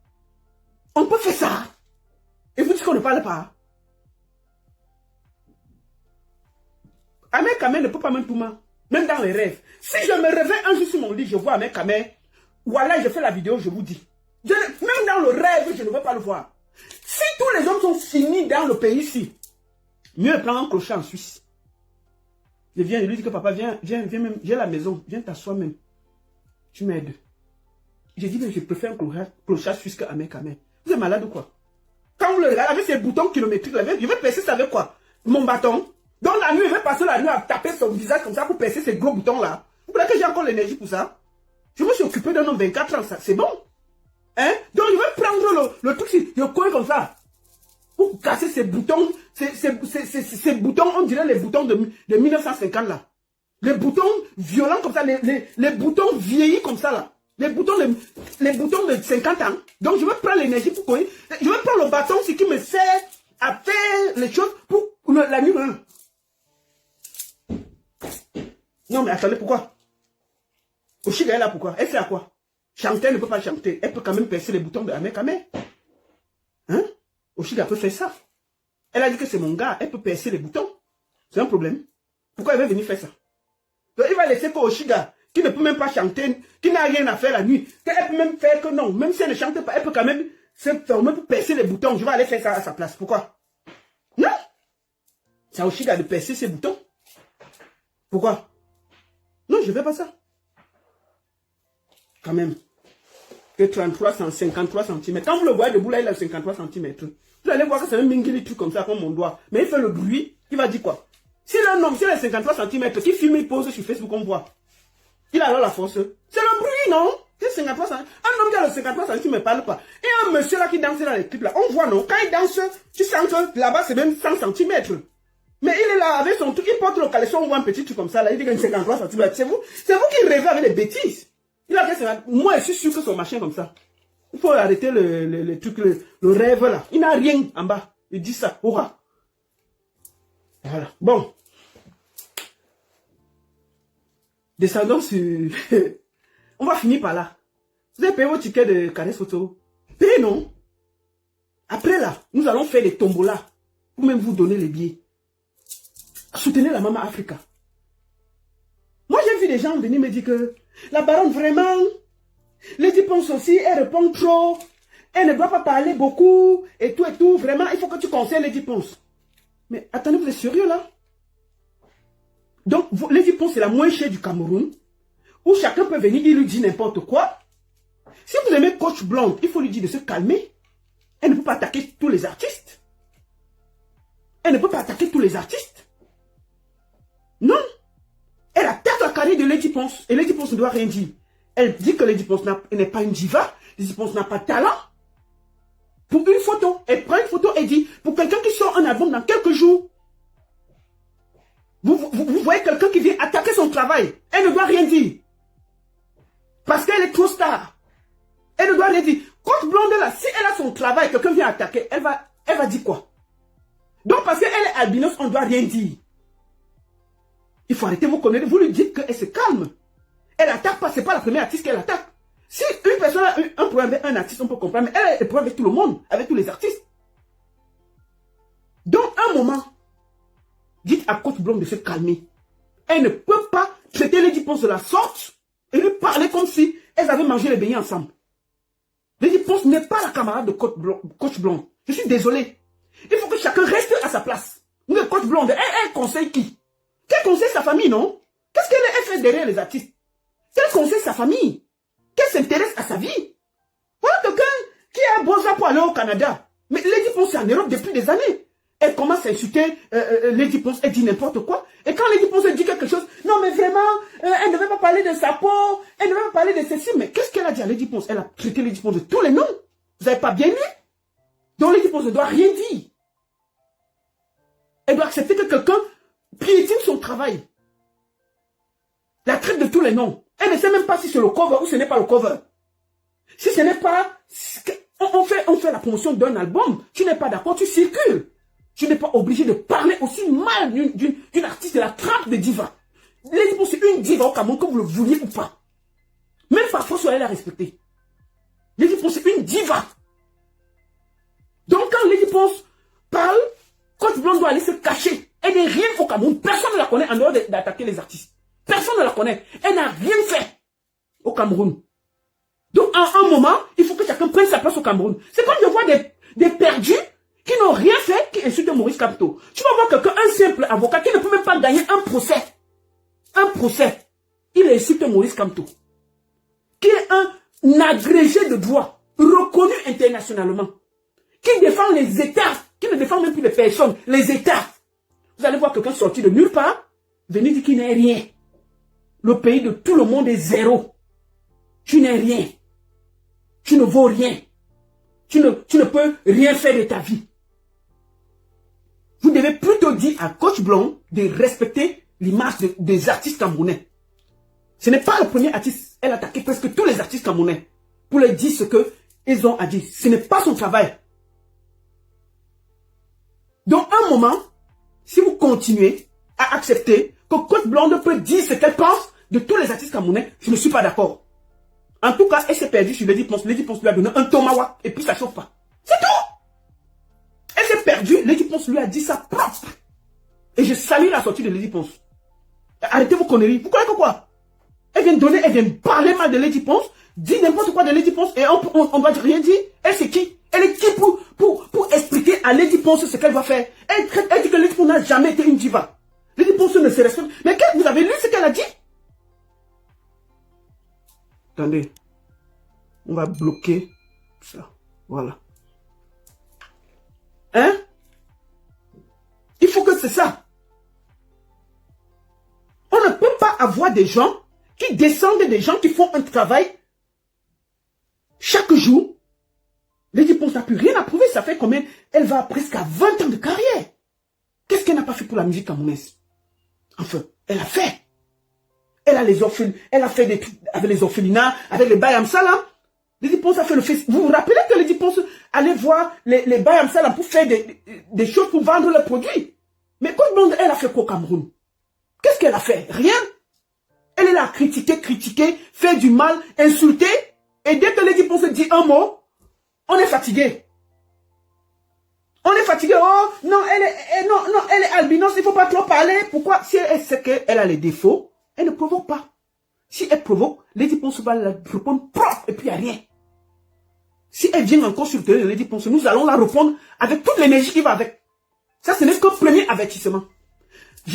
On peut faire ça? Et vous dites qu'on ne parle pas? Ahmed Kamer ne peut pas même pour moi. Même dans les rêves. Si je me réveille un jour sur mon lit, je vois Ahmed Kamer. Voilà, je fais la vidéo, je vous dis. Même dans le rêve, je ne veux pas le voir. Si tous les hommes sont finis dans le pays ici, mieux prendre un crochet en Suisse. Je viens, je lui dis que papa, viens même, j'ai la maison, viens t'asseoir même. Tu m'aides. J'ai dit, mais je préfère un clochard suisse que Ahmed Kamer. Vous êtes malade ou quoi? Quand vous le regardez avec ces boutons kilométriques, je vais percer ça avec quoi? Mon bâton. Donc la nuit, je vais passer la nuit à taper son visage comme ça pour percer ces gros boutons là. Vous voulez que j'ai encore l'énergie pour ça? Je me suis occupé d'un homme 24 ans, ça, c'est bon. Hein? Donc je vais prendre le truc, je colle comme ça. Pour casser ces boutons, ces boutons, on dirait les boutons de 1950 là. Les boutons violents comme ça, les boutons vieillis comme ça là. Les boutons de 50 ans. Donc je vais prendre l'énergie pour coller. Je vais prendre le bâton, ce qui me sert à faire les choses pour la nuit. Non mais attendez, pourquoi? Oshiga est là pourquoi? Elle fait à quoi? Chanter, elle ne peut pas chanter. Elle peut quand même percer les boutons de Ahmed Kamer. Hein? Oshiga peut faire ça. Elle a dit que c'est mon gars, elle peut percer les boutons. C'est un problème. Pourquoi elle veut venir faire ça? Donc, il va laisser Oshiga, qui ne peut même pas chanter, qui n'a rien à faire la nuit. Elle peut même faire que non, même si elle ne chante pas, elle peut quand même se former pour percer les boutons. Je vais aller faire ça à sa place. Pourquoi? Non. C'est à Oshiga de percer ses boutons. Pourquoi? Non, je ne fais pas ça. Quand même. Que 53 cm. Quand vous le voyez debout là, il a 53 cm. Vous allez voir que c'est un mingili truc comme ça, comme mon doigt. Mais il fait le bruit, il va dire quoi? Si un homme, s'il a 53 cm, qui filme, il pose sur Facebook, on voit. Il a alors la force. C'est le bruit, non? C'est 53 cm. Un homme qui a le 53 cm ne parle pas. Et un monsieur là qui danse dans les clips là, on voit, non? Quand il danse, tu sens que là-bas c'est même 100 cm. Mais il est là avec son truc, il porte le caleçon, on voit un petit truc comme ça, là, il dit qu'il a 53 cm. C'est vous qui rêvez avec des bêtises. Il a fait, moi, je suis sûr que son machin comme ça. Il faut arrêter le truc, le rêve là. Il n'a rien en bas. Il dit ça. Voilà. Bon. Descendons sur... On va finir par là. Vous avez payé vos tickets de caresse photo. Payez, non? Après là, nous allons faire des tombolas. Pour même vous donner les billets. Soutenez la Maman Africa. Moi, j'ai vu des gens venir me dire que la baronne, vraiment, Lady Ponce aussi, elle répond trop. Elle ne doit pas parler beaucoup. Et tout. Vraiment, il faut que tu conseilles Lady Ponce. Mais attendez, vous êtes sérieux là? Donc, Lady Ponce, c'est la moins chère du Cameroun. Où chacun peut venir, il lui dit n'importe quoi. Si vous aimez Coach Blonde, il faut lui dire de se calmer. Elle ne peut pas attaquer tous les artistes. Elle ne peut pas attaquer tous les artistes. Non. Elle attaque la carrière de Lady Ponce. Et Lady Ponce ne doit rien dire. Elle dit que Lady Ponce n'est pas une diva. Lady Ponce n'a pas de talent. Pour une photo, elle prend une photo et dit, pour quelqu'un qui sort un album dans quelques jours, vous voyez quelqu'un qui vient attaquer son travail. Elle ne doit rien dire. Parce qu'elle est trop star. Elle ne doit rien dire. Coach Blonde là, si elle a son travail, quelqu'un vient attaquer, elle va dire quoi? Donc parce qu'elle est albinos, on ne doit rien dire. Il faut arrêter vos conneries. Vous lui dites qu'elle se calme. Elle attaque pas, c'est pas la première artiste qu'elle attaque. Si une personne a un problème avec un artiste, on peut comprendre, mais elle a des problèmes avec tout le monde, avec tous les artistes. Donc, un moment, dites à Coach Blonde de se calmer. Elle ne peut pas traiter Lady Ponce de la sorte et lui parler comme si elles avaient mangé les beignets ensemble. Lady Ponce n'est pas la camarade de Coach Blonde. Je suis désolé. Il faut que chacun reste à sa place. Mais Coach Blonde, elle conseille qui? Qu'elle conseille sa famille, non? Qu'est-ce qu'elle fait derrière les artistes? Qu'elle conseille sa famille? Qu'elle s'intéresse à sa vie? Voilà quelqu'un qui a un beau pour aller au Canada. Mais Lady Ponce est en Europe depuis des années. Elle commence à insulter Lady Ponce, elle dit n'importe quoi. Et quand Lady Ponce dit quelque chose, non mais vraiment, elle ne veut pas parler de sa peau, elle ne veut pas parler de ceci. Mais qu'est-ce qu'elle a dit à Lady Ponce? Elle a traité Lady Ponce de tous les noms. Vous n'avez pas bien lu? Donc Lady Ponce ne doit rien dire. Elle doit accepter que quelqu'un piétine son travail. La traite de tous les noms. Elle ne sait même pas si c'est le cover ou ce n'est pas le cover. Si ce n'est pas... On fait la promotion d'un album. Tu n'es pas d'accord, tu circules. Tu n'es pas obligé de parler aussi mal d'une artiste de la trappe de diva. Lady Ponce, c'est une diva au Cameroun, que vous le vouliez ou pas. Même parfois, soyez la respecter. Lady Ponce, c'est une diva. Donc, quand Lady Ponce parle, Coach Blonde doit aller se cacher. Elle n'est rien au Cameroun. Personne ne la connaît en dehors d'attaquer les artistes. Personne ne la connaît. Elle n'a rien fait au Cameroun. Donc, à un moment, il faut que chacun prenne sa place au Cameroun. C'est comme je vois des perdus qui n'ont rien fait, qui insultent Maurice Kamto. Tu vas voir quelqu'un, un simple avocat, qui ne peut même pas gagner un procès. Un procès. Il insulte Maurice Kamto. Qui est un agrégé de droit, reconnu internationalement. Qui défend les États. Qui ne défend même plus les personnes. Les États. Vous allez voir quelqu'un sorti de nulle part, venir dire qu'il n'est rien. Le pays de tout le monde est zéro. Tu n'es rien. Tu ne vaux rien. Tu ne peux rien faire de ta vie. Vous devez plutôt dire à Coach Blonde de respecter l'image des artistes camerounais. Ce n'est pas le premier artiste. Elle a attaqué presque tous les artistes camerounais pour leur dire ce qu'ils ont à dire. Ce n'est pas son travail. Donc, un moment, si vous continuez à accepter que Coach Blonde peut dire ce qu'elle pense de tous les artistes camerounais, je ne suis pas d'accord. En tout cas, elle s'est perdue sur Lady Ponce. Lady Ponce lui a donné un tomahawk et puis ça chauffe pas. C'est tout. Elle s'est perdue. Lady Ponce lui a dit ça propre. Et je salue la sortie de Lady Ponce. Arrêtez vos conneries. Vous croyez que quoi? Elle vient parler mal de Lady Ponce, dit n'importe quoi de Lady Ponce et on doit rien dire. Elle c'est qui? Elle est qui pour expliquer à Lady Ponce ce qu'elle va faire? Elle dit que Lady Ponce n'a jamais été une diva. Lady Ponce ne se respecte. Mais vous avez lu ce qu'elle a dit? Attendez. On va bloquer ça. Voilà. Hein? Il faut que c'est ça. On ne peut pas avoir des gens qui descendent des gens qui font un travail chaque jour. Lady Ponce n'a plus rien à prouver. Ça fait combien? Elle va presque à 20 ans de carrière. Qu'est-ce qu'elle n'a pas fait pour la musique camerounaise? Enfin, elle a fait. Elle a fait des trucs avec les orphelinats, avec les Bayam Salam. Lady Ponce a fait le fest. Vous vous rappelez que Lady Ponce allait voir les Bayam Salam pour faire des choses pour vendre leurs produits? Mais Coach Blonde, elle a fait quoi au Cameroun? Qu'est-ce qu'elle a fait? Rien. Elle est là à critiquer, faire du mal, insulter. Et dès que Lady Ponce dit un mot, on est fatigué. On est fatigué. Oh, non, elle est albinos, il ne faut pas trop parler. Pourquoi? Si elle sait qu'elle a les défauts, elle ne provoque pas. Si elle provoque, Lady Ponce va la répondre propre et puis il n'y a rien. Si elle vient encore sur le terrain de Lady Ponce, nous allons la répondre avec toute l'énergie qui va avec. Ça, ce n'est qu'un premier avertissement.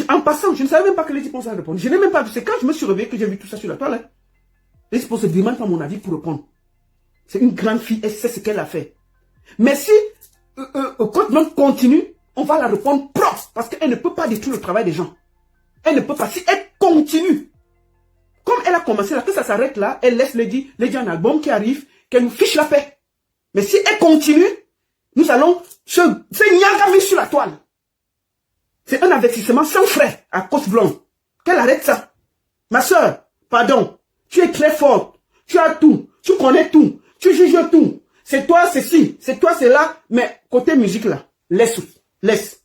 En passant, je ne savais même pas que Lady Ponce allait répondre. Je n'ai même pas vu. C'est quand je me suis réveillé que j'ai vu tout ça sur la toile. Hein. Lady Ponce ne demande pas mon avis pour répondre. C'est une grande fille, elle sait ce qu'elle a fait. Mais si Coach Blonde continue, on va la répondre propre. Parce qu'elle ne peut pas détruire le travail des gens. Elle ne peut pas. Si elle continue, comme elle a commencé là, que ça s'arrête là, elle laisse Lady un album qui arrive, qu'elle nous fiche la paix. Mais si elle continue, nous allons se niagamer sur la toile. C'est un avertissement sans frais à Coach Blonde. Qu'elle arrête ça. Ma soeur, pardon, tu es très forte. Tu as tout. Tu connais tout. Tu juges tout. C'est toi, c'est ci. C'est toi, c'est là. Mais côté musique là, laisse.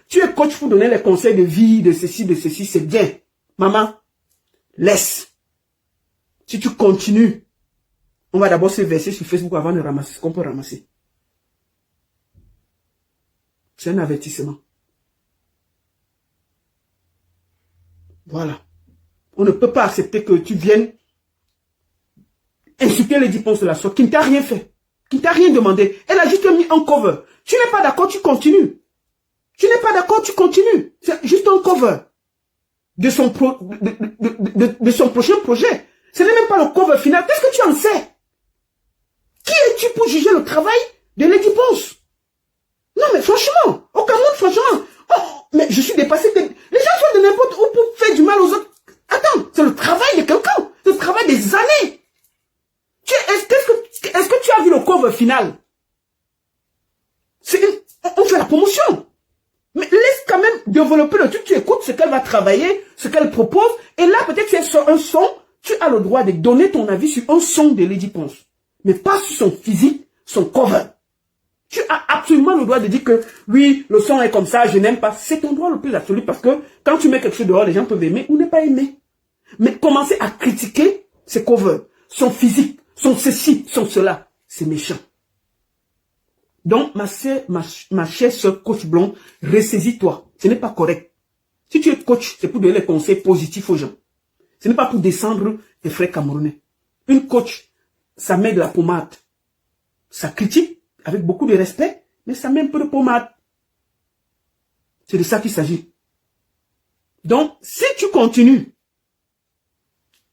Tu es coach pour donner les conseils de vie, de ceci, c'est bien. Maman, laisse. Si tu continues, on va d'abord se verser sur Facebook avant de ramasser ce qu'on peut ramasser. C'est un avertissement. Voilà. On ne peut pas accepter que tu viennes insulter Lady Ponce de la sorte, qui ne t'a rien fait, qui ne t'a rien demandé. Elle a juste mis un cover. Tu n'es pas d'accord, tu continues. Tu n'es pas d'accord, tu continues. C'est juste un cover de son prochain projet. Ce n'est même pas le cover final. Qu'est-ce que tu en sais? Qui es-tu pour juger le travail de Lady Ponce? Non, mais franchement, au Cameroun, franchement, mais je suis dépassé. Les gens font de n'importe où pour faire du mal aux autres. Attends, c'est le travail de quelqu'un. C'est le travail des années. Est-ce que tu as vu le cover final? On fait la promotion. Mais laisse quand même développer le truc. Tu écoutes ce qu'elle va travailler, ce qu'elle propose. Et là, peut-être que sur un son, tu as le droit de donner ton avis sur un son de Lady Ponce. Mais pas sur son physique, son cover. Tu as absolument le droit de dire que oui, le son est comme ça, je n'aime pas. C'est ton droit le plus absolu parce que quand tu mets quelque chose dehors, les gens peuvent aimer ou ne pas aimer. Mais commencer à critiquer ses covers, son physique, son ceci, son cela, c'est méchant. Donc, ma chère soeur Coach Blonde, ressaisis-toi. Ce n'est pas correct. Si tu es coach, c'est pour donner les conseils positifs aux gens. Ce n'est pas pour descendre tes frères camerounais. Une coach, ça met de la pommade. Ça critique avec beaucoup de respect, mais ça met un peu de pommade. C'est de ça qu'il s'agit. Donc, si tu continues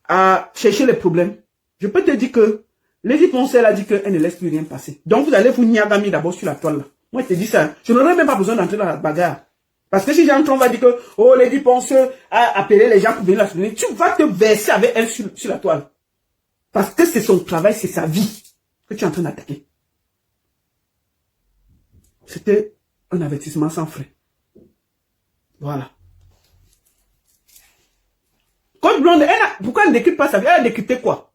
à chercher les problèmes, je peux te dire que Lady Ponce, elle a dit qu'elle ne laisse plus rien passer. Donc, vous allez vous niagamer d'abord sur la toile. Là. Moi, je te dis ça. Je n'aurais même pas besoin d'entrer dans la bagarre. Parce que si j'entre, on va dire que, oh, Lady Ponce a appelé les gens pour venir la soutenir. Tu vas te verser avec elle sur la toile. Parce que c'est son travail, c'est sa vie que tu es en train d'attaquer. C'était un avertissement sans frais. Voilà. Coach Blonde, pourquoi elle ne décrypte pas sa vie? Elle a décrypté quoi?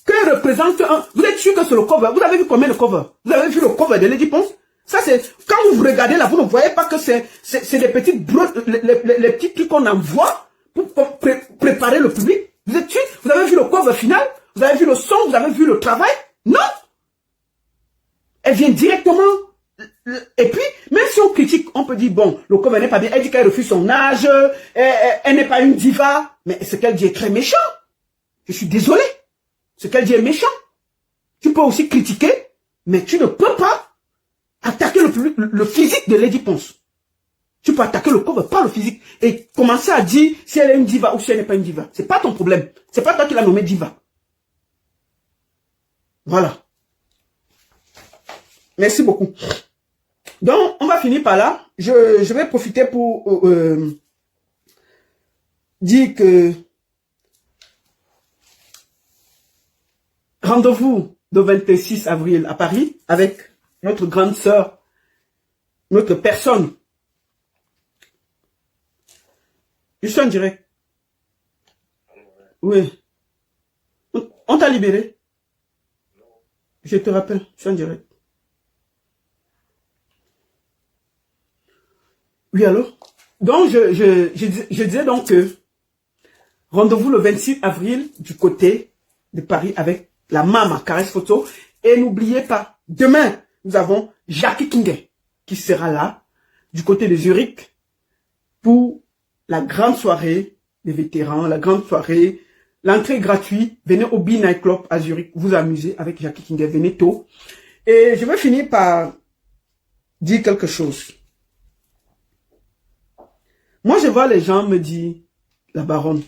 Que représente un... Vous êtes sûr que c'est le cover? Vous avez vu combien de cover? Vous avez vu le cover de Lady Ponce? Ça c'est... Quand vous regardez là, vous ne voyez pas que c'est des petites les petits trucs qu'on envoie pour préparer le public. Vous êtes sûr? Vous avez vu le cover final? Vous avez vu le son? Vous avez vu le travail? Non! Elle vient directement Et puis, même si on critique, on peut dire, bon, le cover n'est pas bien, elle dit qu'elle refuse son âge, elle n'est pas une diva, mais ce qu'elle dit est très méchant. Je suis désolé. Ce qu'elle dit est méchant. Tu peux aussi critiquer, mais tu ne peux pas attaquer le physique de Lady Ponce. Tu peux attaquer le cover, pas le physique, et commencer à dire si elle est une diva ou si elle n'est pas une diva. C'est pas ton problème. C'est pas toi qui l'as nommée diva. Voilà. Merci beaucoup. Donc, on va finir par là. Je vais profiter pour dire que rendez-vous le 26 avril à Paris avec notre grande sœur, notre personne. Je suis en direct. Oui. On t'a libéré? Je te rappelle, je suis en direct. Oui, allô? Donc, je disais donc que rendez-vous le 26 avril du côté de Paris avec la Mama Caresse Photo. Et n'oubliez pas, demain, nous avons Jackie Kinge qui sera là, du côté de Zurich, pour la grande soirée des vétérans, la grande soirée, l'entrée gratuite. Venez au B Night Club à Zurich, vous amuser avec Jackie Kinge, venez tôt. Et je vais finir par dire quelque chose. Moi, je vois les gens me dire, la baronne,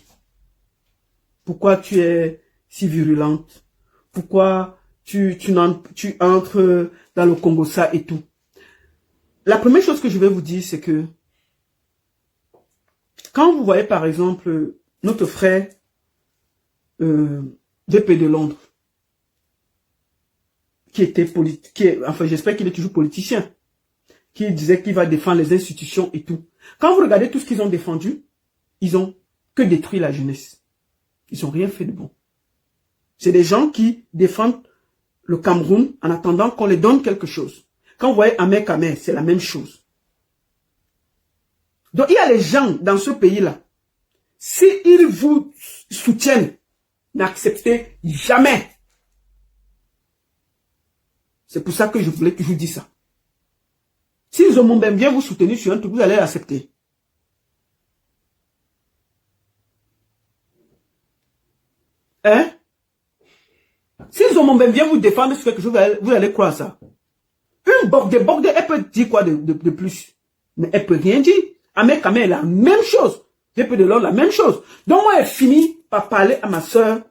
pourquoi tu es si virulente? Pourquoi tu entres dans le Congo ça et tout? La première chose que je vais vous dire, c'est que quand vous voyez par exemple notre frère d'épée de Londres, qui était politique, enfin j'espère qu'il est toujours politicien, qui disait qu'il va défendre les institutions et tout. Quand vous regardez tout ce qu'ils ont défendu, ils ont que détruit la jeunesse. Ils n'ont rien fait de bon. C'est des gens qui défendent le Cameroun en attendant qu'on les donne quelque chose. Quand vous voyez Ahmed Kamer, c'est la même chose. Donc il y a les gens dans ce pays-là, s'ils vous soutiennent, n'acceptez jamais. C'est pour ça que je voulais toujours dire ça. S'ils ont même bien vous soutenir sur un truc, vous allez l'accepter. Hein? S'ils ont même bien vous défendre sur quelque chose, vous allez croire ça. Une borde, elle peut dire quoi de plus? Mais elle peut rien dire. Ahmed Kamer, la même chose. J'ai peu de l'ordre, la même chose. Donc moi, elle finit par parler à ma soeur.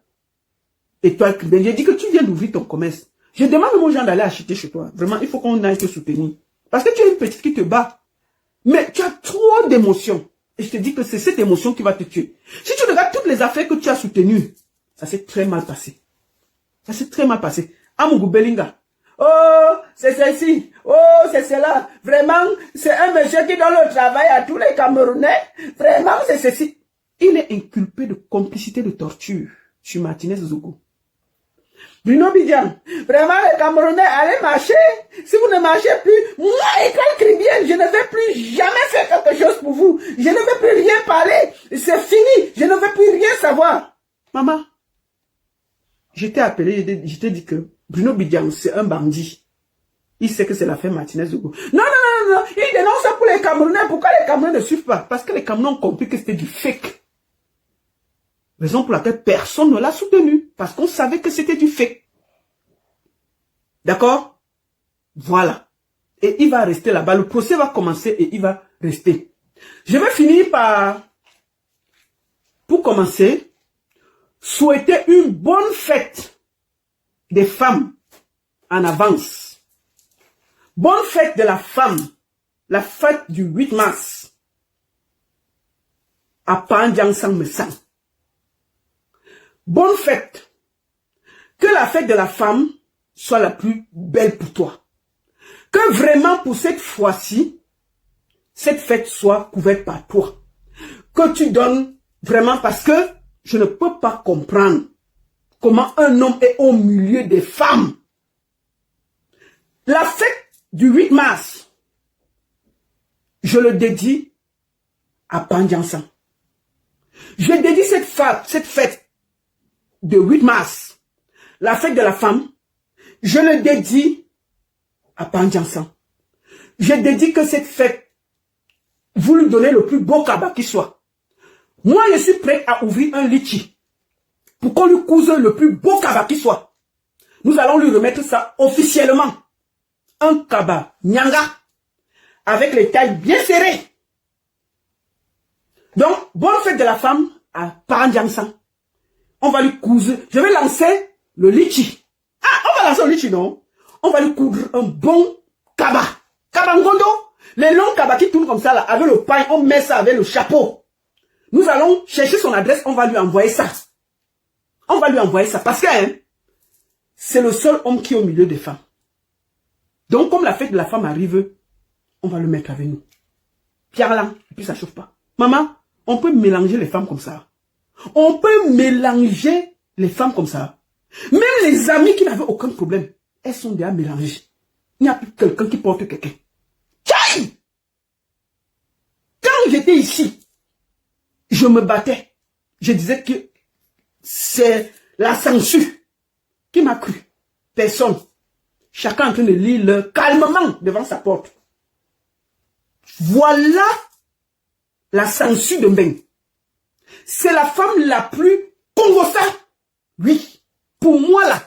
Et toi, j'ai dit que tu viens d'ouvrir ton commerce. Je demande aux gens d'aller acheter chez toi. Vraiment, il faut qu'on aille te soutenir. Parce que tu es une petite qui te bat. Mais tu as trop d'émotions. Et je te dis que c'est cette émotion qui va te tuer. Si tu regardes toutes les affaires que tu as soutenues, ça s'est très mal passé. Ça s'est très mal passé. Amougou Belinga. Oh, c'est ceci. Oh, c'est cela. Vraiment, c'est un monsieur qui donne le travail à tous les Camerounais. Vraiment, c'est ceci. Il est inculpé de complicité de torture sur Martinez Zogo. Bruno Bidjan, vraiment les Camerounais, allez marcher. Si vous ne marchez plus, moi, École Cribienne, je ne vais plus jamais faire quelque chose pour vous. Je ne vais plus rien parler. C'est fini. Je ne vais plus rien savoir. Maman, je t'ai appelé, je t'ai dit que Bruno Bidjan, c'est un bandit. Il sait que c'est l'affaire Martinez Zogo. Non, non, non, non. Il dénonce ça pour les Camerounais. Pourquoi les Camerounais ne suivent pas? Parce que les Camerounais ont compris que c'était du fake. Raison pour laquelle personne ne l'a soutenu. Parce qu'on savait que c'était du fake. D'accord? Voilà. Et il va rester là-bas. Le procès va commencer et il va rester. Je vais finir par, pour commencer, souhaiter une bonne fête des femmes en avance. Bonne fête de la femme. La fête du 8 mars. À Pandjang-Sang-Mesang. Bonne fête. Que la fête de la femme soit la plus belle pour toi. Que vraiment pour cette fois-ci, cette fête soit couverte par toi. Que tu donnes vraiment parce que je ne peux pas comprendre comment un homme est au milieu des femmes. La fête du 8 mars, je le dédie à Pandjang-Sang. Je dédie cette fête de 8 mars, la fête de la femme, je le dédie à Pandjang-Sang. je dédie que cette fête, vous lui donnez le plus beau kaba qui soit. Moi, je suis prêt à ouvrir un litchi pour qu'on lui couse le plus beau kaba qui soit. Nous allons lui remettre ça officiellement. Un kaba nyanga avec les tailles bien serrées. Donc, bonne fête de la femme à Parandiangsan. On va lui coudre. Je vais lancer le litchi. Ah, on va lancer le litchi, non? On va lui coudre un bon kaba. Kabangondo. Les longs kabas qui tournent comme ça, là, avec le pain, on met ça avec le chapeau. Nous allons chercher son adresse, on va lui envoyer ça. On va lui envoyer ça. Parce que hein, c'est le seul homme qui est au milieu des femmes. Donc, comme la fête de la femme arrive, on va le mettre avec nous. Pierre là, et puis ça chauffe pas. Maman, on peut mélanger les femmes comme ça. On peut mélanger les femmes comme ça. Même les amis qui n'avaient aucun problème, elles sont déjà mélangées. Il n'y a plus quelqu'un qui porte quelqu'un. Tchaï! Quand j'étais ici, je me battais. Je disais que c'est la censure qui m'a cru. Personne. Chacun en train de lire calmement devant sa porte. Voilà la censure de Mbeng. C'est la femme la plus congossa. Oui. Pour moi, là,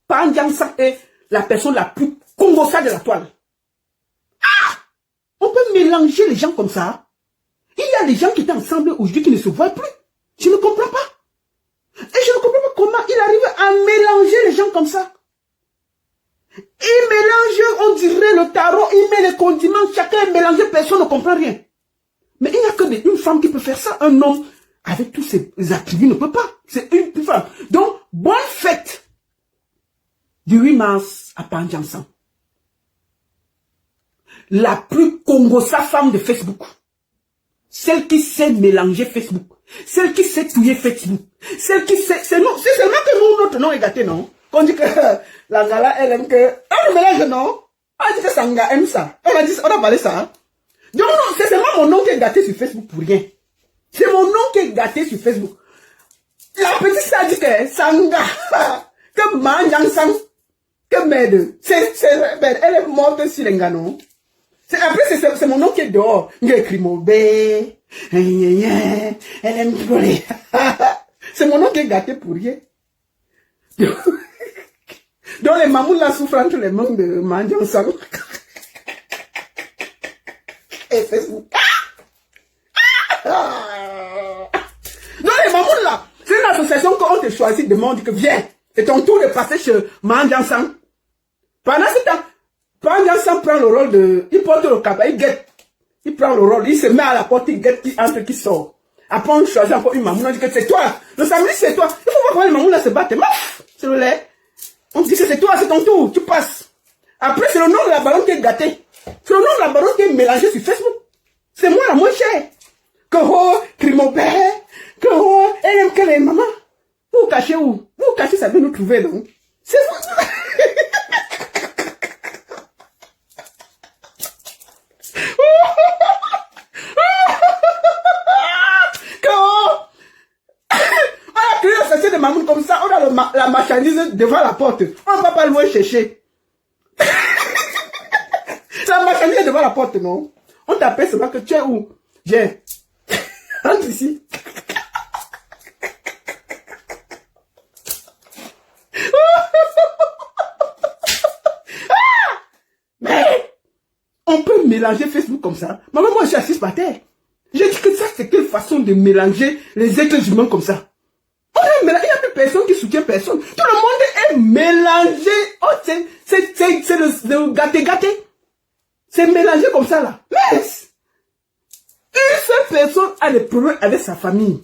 Parandiangsan est la personne la plus congossa de la toile. Ah! On peut mélanger les gens comme ça. Il y a des gens qui étaient ensemble aujourd'hui qui ne se voient plus. Je ne comprends pas. Et je ne comprends pas comment il arrive à mélanger les gens comme ça. Il mélange, on dirait le tarot, il met les condiments, chacun est mélangé, personne ne comprend rien. Mais il n'y a que une femme qui peut faire ça. Un homme, avec tous ses attributs, ne peut pas. C'est une femme. Donc, bonne fête du 8 mars à Parandiangsan. La plus congossa femme de Facebook. Celle qui sait mélanger Facebook. Celle qui sait touiller Facebook. Celle qui sait... C'est seulement que nous, notre nom est gâté, non? Qu'on dit que la gala, elle aime que... Ah, le mélange, non? On dit que Sanga aime ça. On a parlé ça. Hein? Donc, non, c'est seulement mon nom qui est gâté sur Facebook pour rien. C'est mon nom qui est gâté sur Facebook. La petite ça dit que Sanga, que Manjangsan, que Mède, elle est morte sur l'engano. Après, c'est mon nom qui est dehors. J'ai écrit Mobé, elle aime pleurer. C'est mon nom qui est gâté pour rien. Donc, les mamous là souffrent entre les mains de Manjangsan. Et Facebook. Donc, les mamous là, c'est une association qu'on te choisit, demande que viens. C'est ton tour de passer chez Manjangsan. Pendant ce temps, Parandiangsan prend le rôle de... Il porte le cabas, il guette. Il prend le rôle, il se met à la porte, il guette, qui entre, qui sort. Après, on choisit encore une mamouna, on dit que c'est toi. Le samedi, c'est toi. Il faut voir comment les mamounas se battent. C'est le lait. On dit que c'est toi, c'est ton tour, tu passes. Après, c'est le nom de la baronne qui est gâté. C'est le nom de la baronne qui est mélangé sur Facebook. C'est moi la moins chère. Que oh, Crimobert, que oh, elle aime que les mamans. Vous vous cachez où? Vous vous cachez, ça veut nous trouver, donc. C'est vous. De mamoun comme ça, on a la marchandise devant la porte. On ne va pas loin chercher. La marchandise est devant la porte, non? On t'appelle seulement que tu es où? J'ai. Entre ici. Mais on peut mélanger Facebook comme ça. Maman, moi, je suis assise par terre. J'ai dit que ça, c'est quelle façon de mélanger les êtres humains comme ça? Il n'y a plus personne qui soutient personne. Tout le monde est mélangé. Oh, c'est le gâté-gâté. C'est mélangé comme ça, là. Mais une seule personne a des problèmes avec sa famille.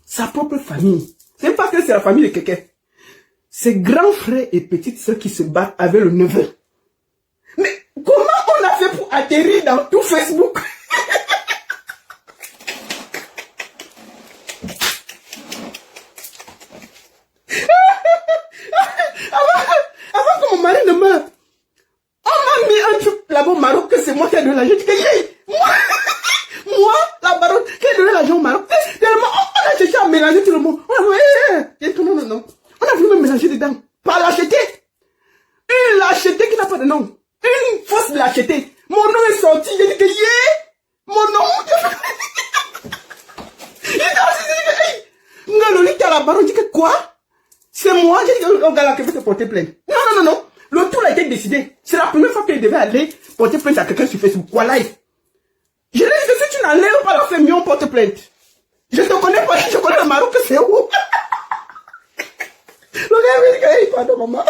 Sa propre famille. C'est pas que c'est la famille de quelqu'un. C'est grands frères et petites sœurs qui se battent avec le neveu. Mais comment on a fait pour atterrir dans tout Facebook? Avant que mon mari ne meure, on m'a mis un truc là-bas au Maroc que c'est moi qui ai donné l'argent. Je dis moi, la baronne, qui ai donné l'argent au Maroc. Tellement, on a cherché à mélanger tout le monde. On a dit, non. On a voulu me mélanger dedans. Par lâcheté. Une lâcheté qui n'a pas de nom. Une fausse lâcheté. Mon nom est sorti. J'ai dit que mon nom. Il dit à la baronne, dit que quoi? C'est moi. J'ai dit au gars là que je vais te porter plainte. Non. Le tour a été décidé. C'est la première fois qu'il devait aller porter plainte à quelqu'un sur Facebook. Voilà. Je lui ai dit que si tu n'enlèves pas la famille, on porte plainte. Je te connais pas, je connais le Maroc, c'est où? Le gars m'a dit que, hey, pardon, maman.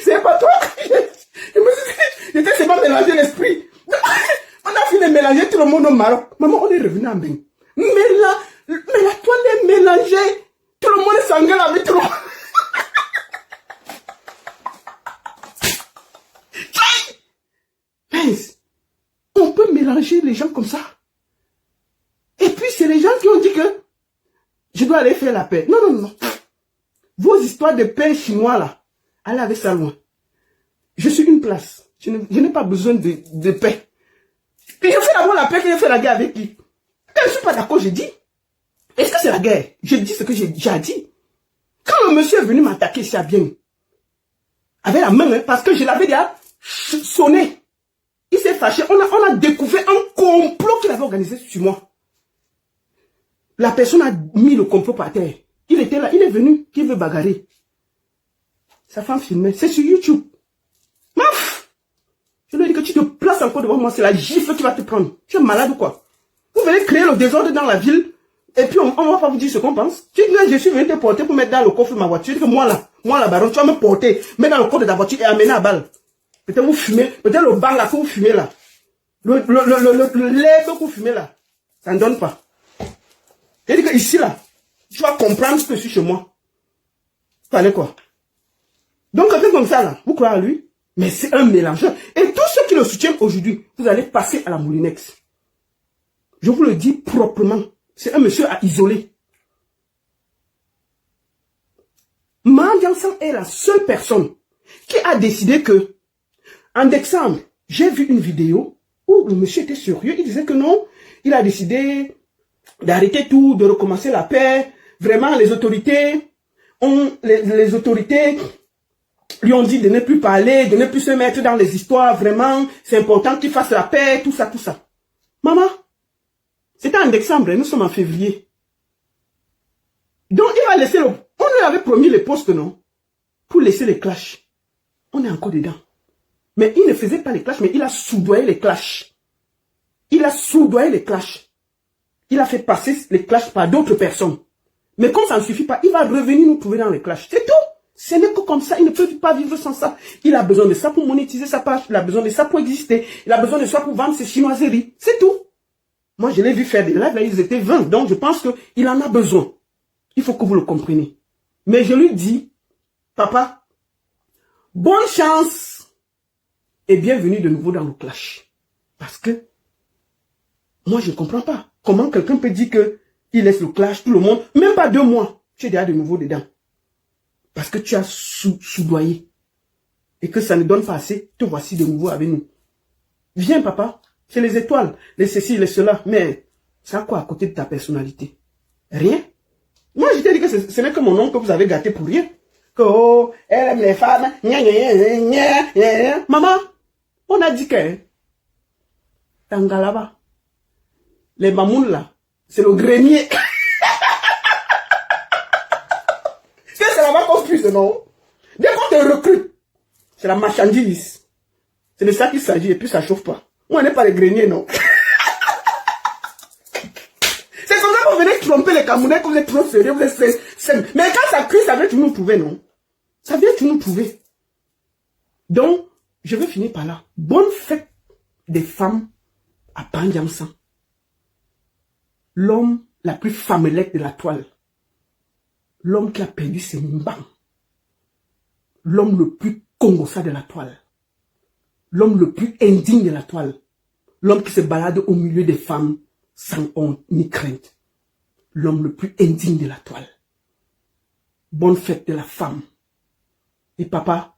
C'est pas toi. Je me suis dit, j'étais seulement mélangé l'esprit. On a fini de mélanger tout le monde au Maroc. Maman, on est revenu en bain. Mais la toile est mélangée. Tout le monde s'engueule avec tout le monde. On peut mélanger les gens comme ça. Et puis, c'est les gens qui ont dit que je dois aller faire la paix. Non. Vos histoires de paix chinois, là, allez avec ça loin. Je suis une place. Je n'ai pas besoin de paix. Et je fais d'abord la paix que je fais la guerre avec qui? Quand je ne suis pas d'accord, je dis. Est-ce que c'est la guerre? Je dis ce que j'ai déjà dit. Quand le monsieur est venu m'attaquer, c'est bien. Avec la main, hein, parce que je l'avais déjà sonné. Il s'est fâché. On a découvert un complot qu'il avait organisé sur moi. La personne a mis le complot par terre. Il était là, il est venu, il veut bagarrer. Sa femme filmait. C'est sur YouTube. Maf! Je lui ai dit que tu te places encore devant moi, c'est la gifle qui va te prendre. Tu es malade ou quoi? Vous venez créer le désordre dans la ville, et puis on ne va pas vous dire ce qu'on pense. Tu dis que je suis venu te porter pour mettre dans le coffre de ma voiture. Tu dis que moi la baronne, tu vas me porter, mettre dans le coffre de ta voiture et amener à balle. Peut-être vous fumez, peut-être le banc là que vous fumez là. Le lait que vous fumez là. Ça ne donne pas. Je dis que ici là, tu vas comprendre ce que je suis chez moi. Fallait quoi? Donc quelqu'un comme ça là, vous croyez à lui? Mais c'est un mélangeur. Et tous ceux qui le soutiennent aujourd'hui, vous allez passer à la moulinex. Je vous le dis proprement. C'est un monsieur à isoler. Mandiansan est la seule personne qui a décidé que, en décembre, j'ai vu une vidéo où le monsieur était sérieux. Il disait que non, il a décidé d'arrêter tout, de recommencer la paix. Vraiment, les autorités lui ont dit de ne plus parler, de ne plus se mettre dans les histoires. Vraiment, c'est important qu'il fasse la paix, tout ça, tout ça. Maman, c'était en décembre, nous sommes en février. Donc, il va laisser le... On lui avait promis les postes, non? Pour laisser les clashs. On est encore dedans. Mais il ne faisait pas les clashs, mais il a soudoyé les clashs. Il a soudoyé les clashs. Il a fait passer les clashs par d'autres personnes. Mais comme ça ne suffit pas, il va revenir nous trouver dans les clashs. C'est tout. Ce n'est que comme ça. Il ne peut pas vivre sans ça. Il a besoin de ça pour monétiser sa page. Il a besoin de ça pour exister. Il a besoin de ça pour vendre ses chinoiseries. C'est tout. Moi, je l'ai vu faire des lives. Là, ils étaient 20. Donc, je pense qu'il en a besoin. Il faut que vous le compreniez. Mais je lui dis, papa, bonne chance et bienvenue de nouveau dans le clash. Parce que, moi, je ne comprends pas. Comment quelqu'un peut dire qu'il laisse le clash, tout le monde, même pas 2 mois, tu es déjà de nouveau dedans. Parce que tu as soudoyé. Et que ça ne donne pas assez, te voici de nouveau avec nous. Viens, papa, c'est les étoiles, les ceci, les cela. Mais, c'est quoi à côté de ta personnalité? Rien. Moi, je t'ai dit que ce n'est que mon nom que vous avez gâté pour rien. Que, oh, elle aime les femmes. Maman, on a dit que, Tangalaba, les mamounes là, c'est le grenier. C'est là-bas qu'on puisse, non? Dès qu'on te recrute, c'est la marchandise. C'est de ça qu'il s'agit et puis ça chauffe pas. Moi, on n'est pas les greniers, non? C'est comme ça que vous venez tromper les Camerounais, que vous êtes trop sérieux, vous êtes sérieux. Mais quand ça crie, ça vient toujours nous trouver, non? Ça vient toujours nous trouver. Donc, je vais finir par là. Bonne fête des femmes à Pandiamsan. L'homme la plus famelette de la toile. L'homme qui a perdu ses mbans. L'homme le plus congossa de la toile. L'homme le plus indigne de la toile. L'homme qui se balade au milieu des femmes sans honte ni crainte. L'homme le plus indigne de la toile. Bonne fête de la femme. Et papa,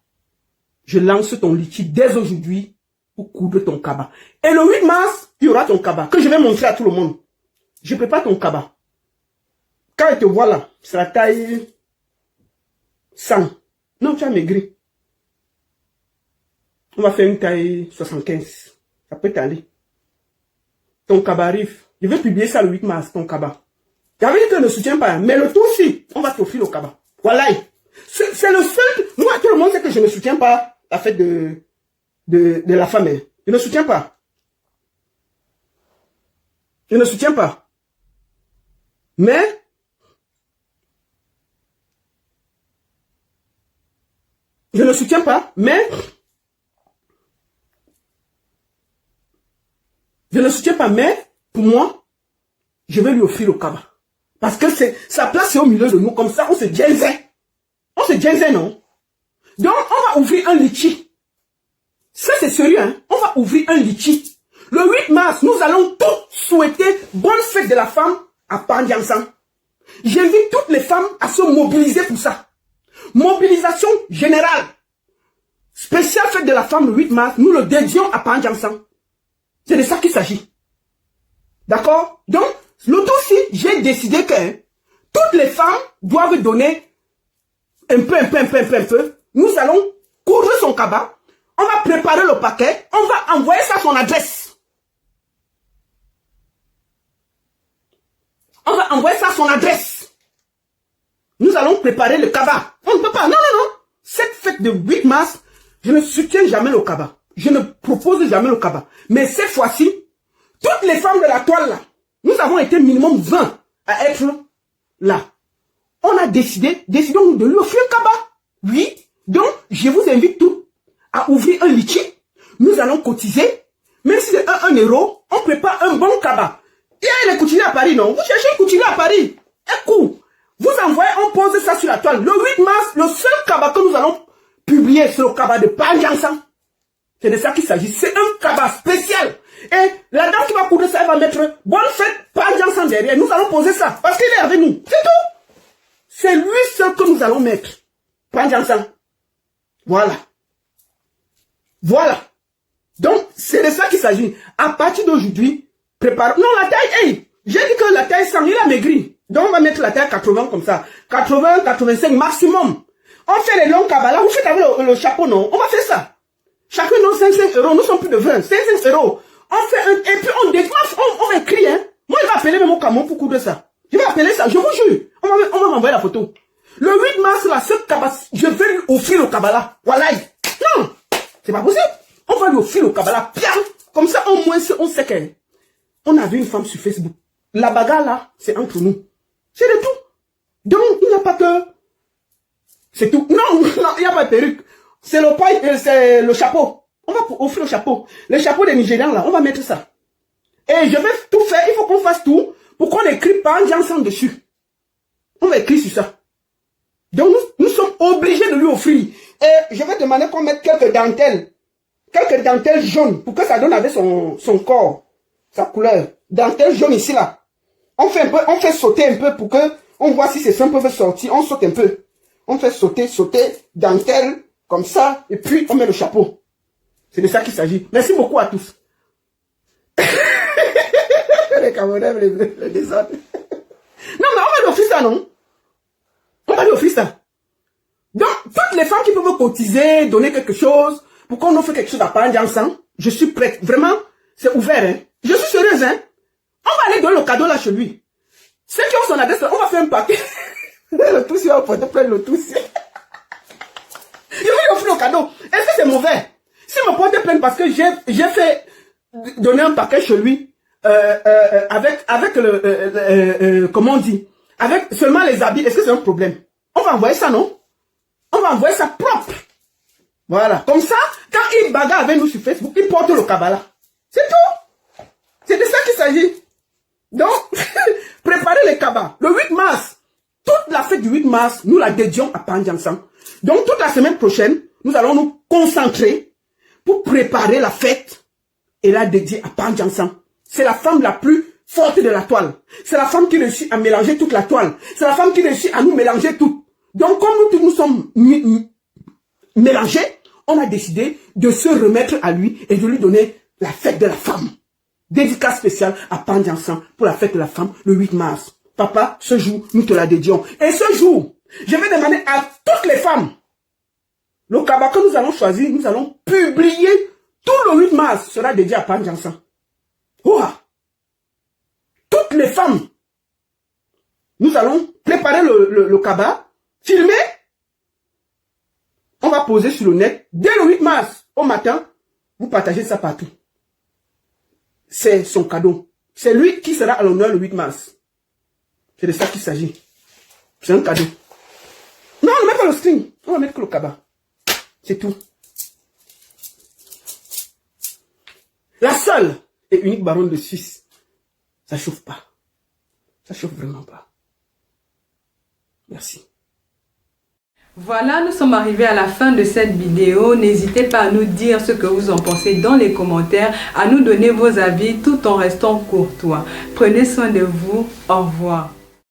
je lance ton liquide dès aujourd'hui pour coudre ton cabas. Et le 8 mars, il y aura ton cabas que je vais montrer à tout le monde. Je prépare ton cabas. Quand il te voit là, c'est la taille 100. Non, tu as maigri. On va faire une taille 75. Ça peut t'aller. Ton cabas arrive. Je vais publier ça le 8 mars, ton cabas. J'avais dit que ne soutient pas, mais le tout aussi, on va t'offrir le cabas. Voilà. C'est le seul. Moi, tout le monde sait que je ne soutiens pas la fête de la femme. Hein. Je ne soutiens pas. Je ne soutiens pas. Mais, je ne soutiens pas, mais, je ne soutiens pas, mais, pour moi, je vais lui offrir le cabas. Parce que sa place est au milieu de nous, comme ça, on se diaisait. On se diaisait, non? Donc, on va ouvrir un litchi. Ça, c'est sérieux, hein? On va ouvrir un litchi. Le 8 mars, nous allons tous souhaiter bonne fête de la femme à Pandiansan. J'invite toutes les femmes à se mobiliser pour ça. Mobilisation générale. Spéciale fête de la femme le 8 mars, nous le dédions à Pandiansan. C'est de ça qu'il s'agit. D'accord? Donc, l'autre aussi, j'ai décidé que toutes les femmes doivent donner un peu. Nous allons couvrir son cabas. On va préparer le paquet. On va envoyer ça à son adresse. On va envoyer ça à son adresse. Nous allons préparer le cabas. On ne peut pas. Non. Cette fête de 8 mars, je ne soutiens jamais le cabas. Je ne propose jamais le cabas. Mais cette fois-ci, toutes les femmes de la toile là, nous avons été minimum 20 à être là. On a décidons de lui offrir un cabas. Oui. Donc, je vous invite tous à ouvrir un litchi. Nous allons cotiser. Même si c'est 1 euro, on prépare un bon cabas. Il y a les couturiers à Paris, non? Vous cherchez un couturier à Paris. Un coup. Vous envoyez, on pose ça sur la toile. Le 8 mars, le seul cabas que nous allons publier, c'est le cabas de Pandiansan. C'est de ça qu'il s'agit. C'est un cabas spécial. Et la dame qui va coudre ça, elle va mettre bonne fête Pandiansan derrière. Nous allons poser ça. Parce qu'il est avec nous. C'est tout. C'est lui seul que nous allons mettre. Pandiansan. Voilà. Voilà. Donc, c'est de ça qu'il s'agit. À partir d'aujourd'hui, prépare. Non, la taille, hey, j'ai dit que la taille 100, il a maigri. Donc, on va mettre la taille 80 comme ça. 80, 85 maximum. On fait les longs cabas là. Vous faites avec le chapeau, non? On va faire ça. Chacun donne 5 euros. Nous sommes plus de 20. 5 euros. On fait un, et puis on déclenche, on écrit, hein. Moi, je vais appeler même mon camion pour coudre ça. Je vais appeler ça, je vous jure. On va m'envoyer la photo. Le 8 mars, là, ce cabas, je vais lui offrir le cabas là. Voilà. Non, c'est pas possible. On va lui offrir le cabas là. Bien. Comme ça, au moins, on sait qu'on a vu une femme sur Facebook. La bagarre là, c'est entre nous. C'est de tout. Donc, il n'y a pas que... C'est tout. Non, il n'y a pas de perruque. C'est le paille, c'est le chapeau. On va offrir le chapeau. Le chapeau des Nigérians là, on va mettre ça. Et je vais tout faire. Il faut qu'on fasse tout pour qu'on écrit Pandiansan dessus. On va écrire sur ça. Donc nous sommes obligés de lui offrir. Et je vais demander qu'on mette quelques dentelles. Quelques dentelles jaunes pour que ça donne avec son corps. Sa couleur. Dentelle jaune ici là. On fait sauter un peu pour que on voit si ces seins peuvent sortir. On saute un peu. On fait sauter, dentelle, comme ça. Et puis on met le chapeau. C'est de ça qu'il s'agit. Merci beaucoup à tous. Les Camerounais, les désordres. Non, mais on va lui offrir ça, non? On va lui offrir ça. Donc, toutes les femmes qui peuvent cotiser, donner quelque chose, pour qu'on offre quelque chose à Pandiansan, je suis prête. Vraiment, c'est ouvert, hein. Je suis sérieuse, hein. On va aller donner le cadeau là chez lui. Ceux qui ont son adresse, on va faire un paquet. Le tout, on va porter plein le tout. Il va lui offrir le cadeau. Est-ce que c'est mauvais? Si me porte plainte parce que j'ai fait donner un paquet chez lui avec le comment on dit, avec seulement les habits, est-ce que c'est un problème? On va envoyer ça, non? On va envoyer ça propre. Voilà. Comme ça, quand il bagarre avec nous sur Facebook, il porte le cabas. C'est tout. C'est de ça qu'il s'agit. Donc, préparez les cabas. Le 8 mars, toute la fête du 8 mars, nous la dédions à Pandiansan. Donc, toute la semaine prochaine, nous allons nous concentrer pour préparer la fête et la dédier à Pandiansan. C'est la femme la plus forte de la toile. C'est la femme qui réussit à mélanger toute la toile. C'est la femme qui réussit à nous mélanger tout. Donc, comme nous tous nous sommes mélangés, on a décidé de se remettre à lui et de lui donner la fête de la femme. Dédicace spéciale à Pandiansan pour la fête de la femme le 8 mars. Papa, ce jour, nous te la dédions. Et ce jour, je vais demander à toutes les femmes Le Kaba que nous allons choisir, nous allons publier. Tout le 8 mars sera dédié à Pan Jansan. Ouah! Toutes les femmes, nous allons préparer le Kaba, filmer. On va poser sur le net. Dès le 8 mars, au matin, vous partagez ça partout. C'est son cadeau. C'est lui qui sera à l'honneur le 8 mars. C'est de ça qu'il s'agit. C'est un cadeau. Non, on ne met pas le string. On va mettre que le Kaba. C'est tout. La seule et unique baronne de Suisse, ça ne chauffe pas. Ça ne chauffe vraiment pas. Merci. Voilà, nous sommes arrivés à la fin de cette vidéo. N'hésitez pas à nous dire ce que vous en pensez dans les commentaires, à nous donner vos avis tout en restant courtois. Prenez soin de vous. Au revoir.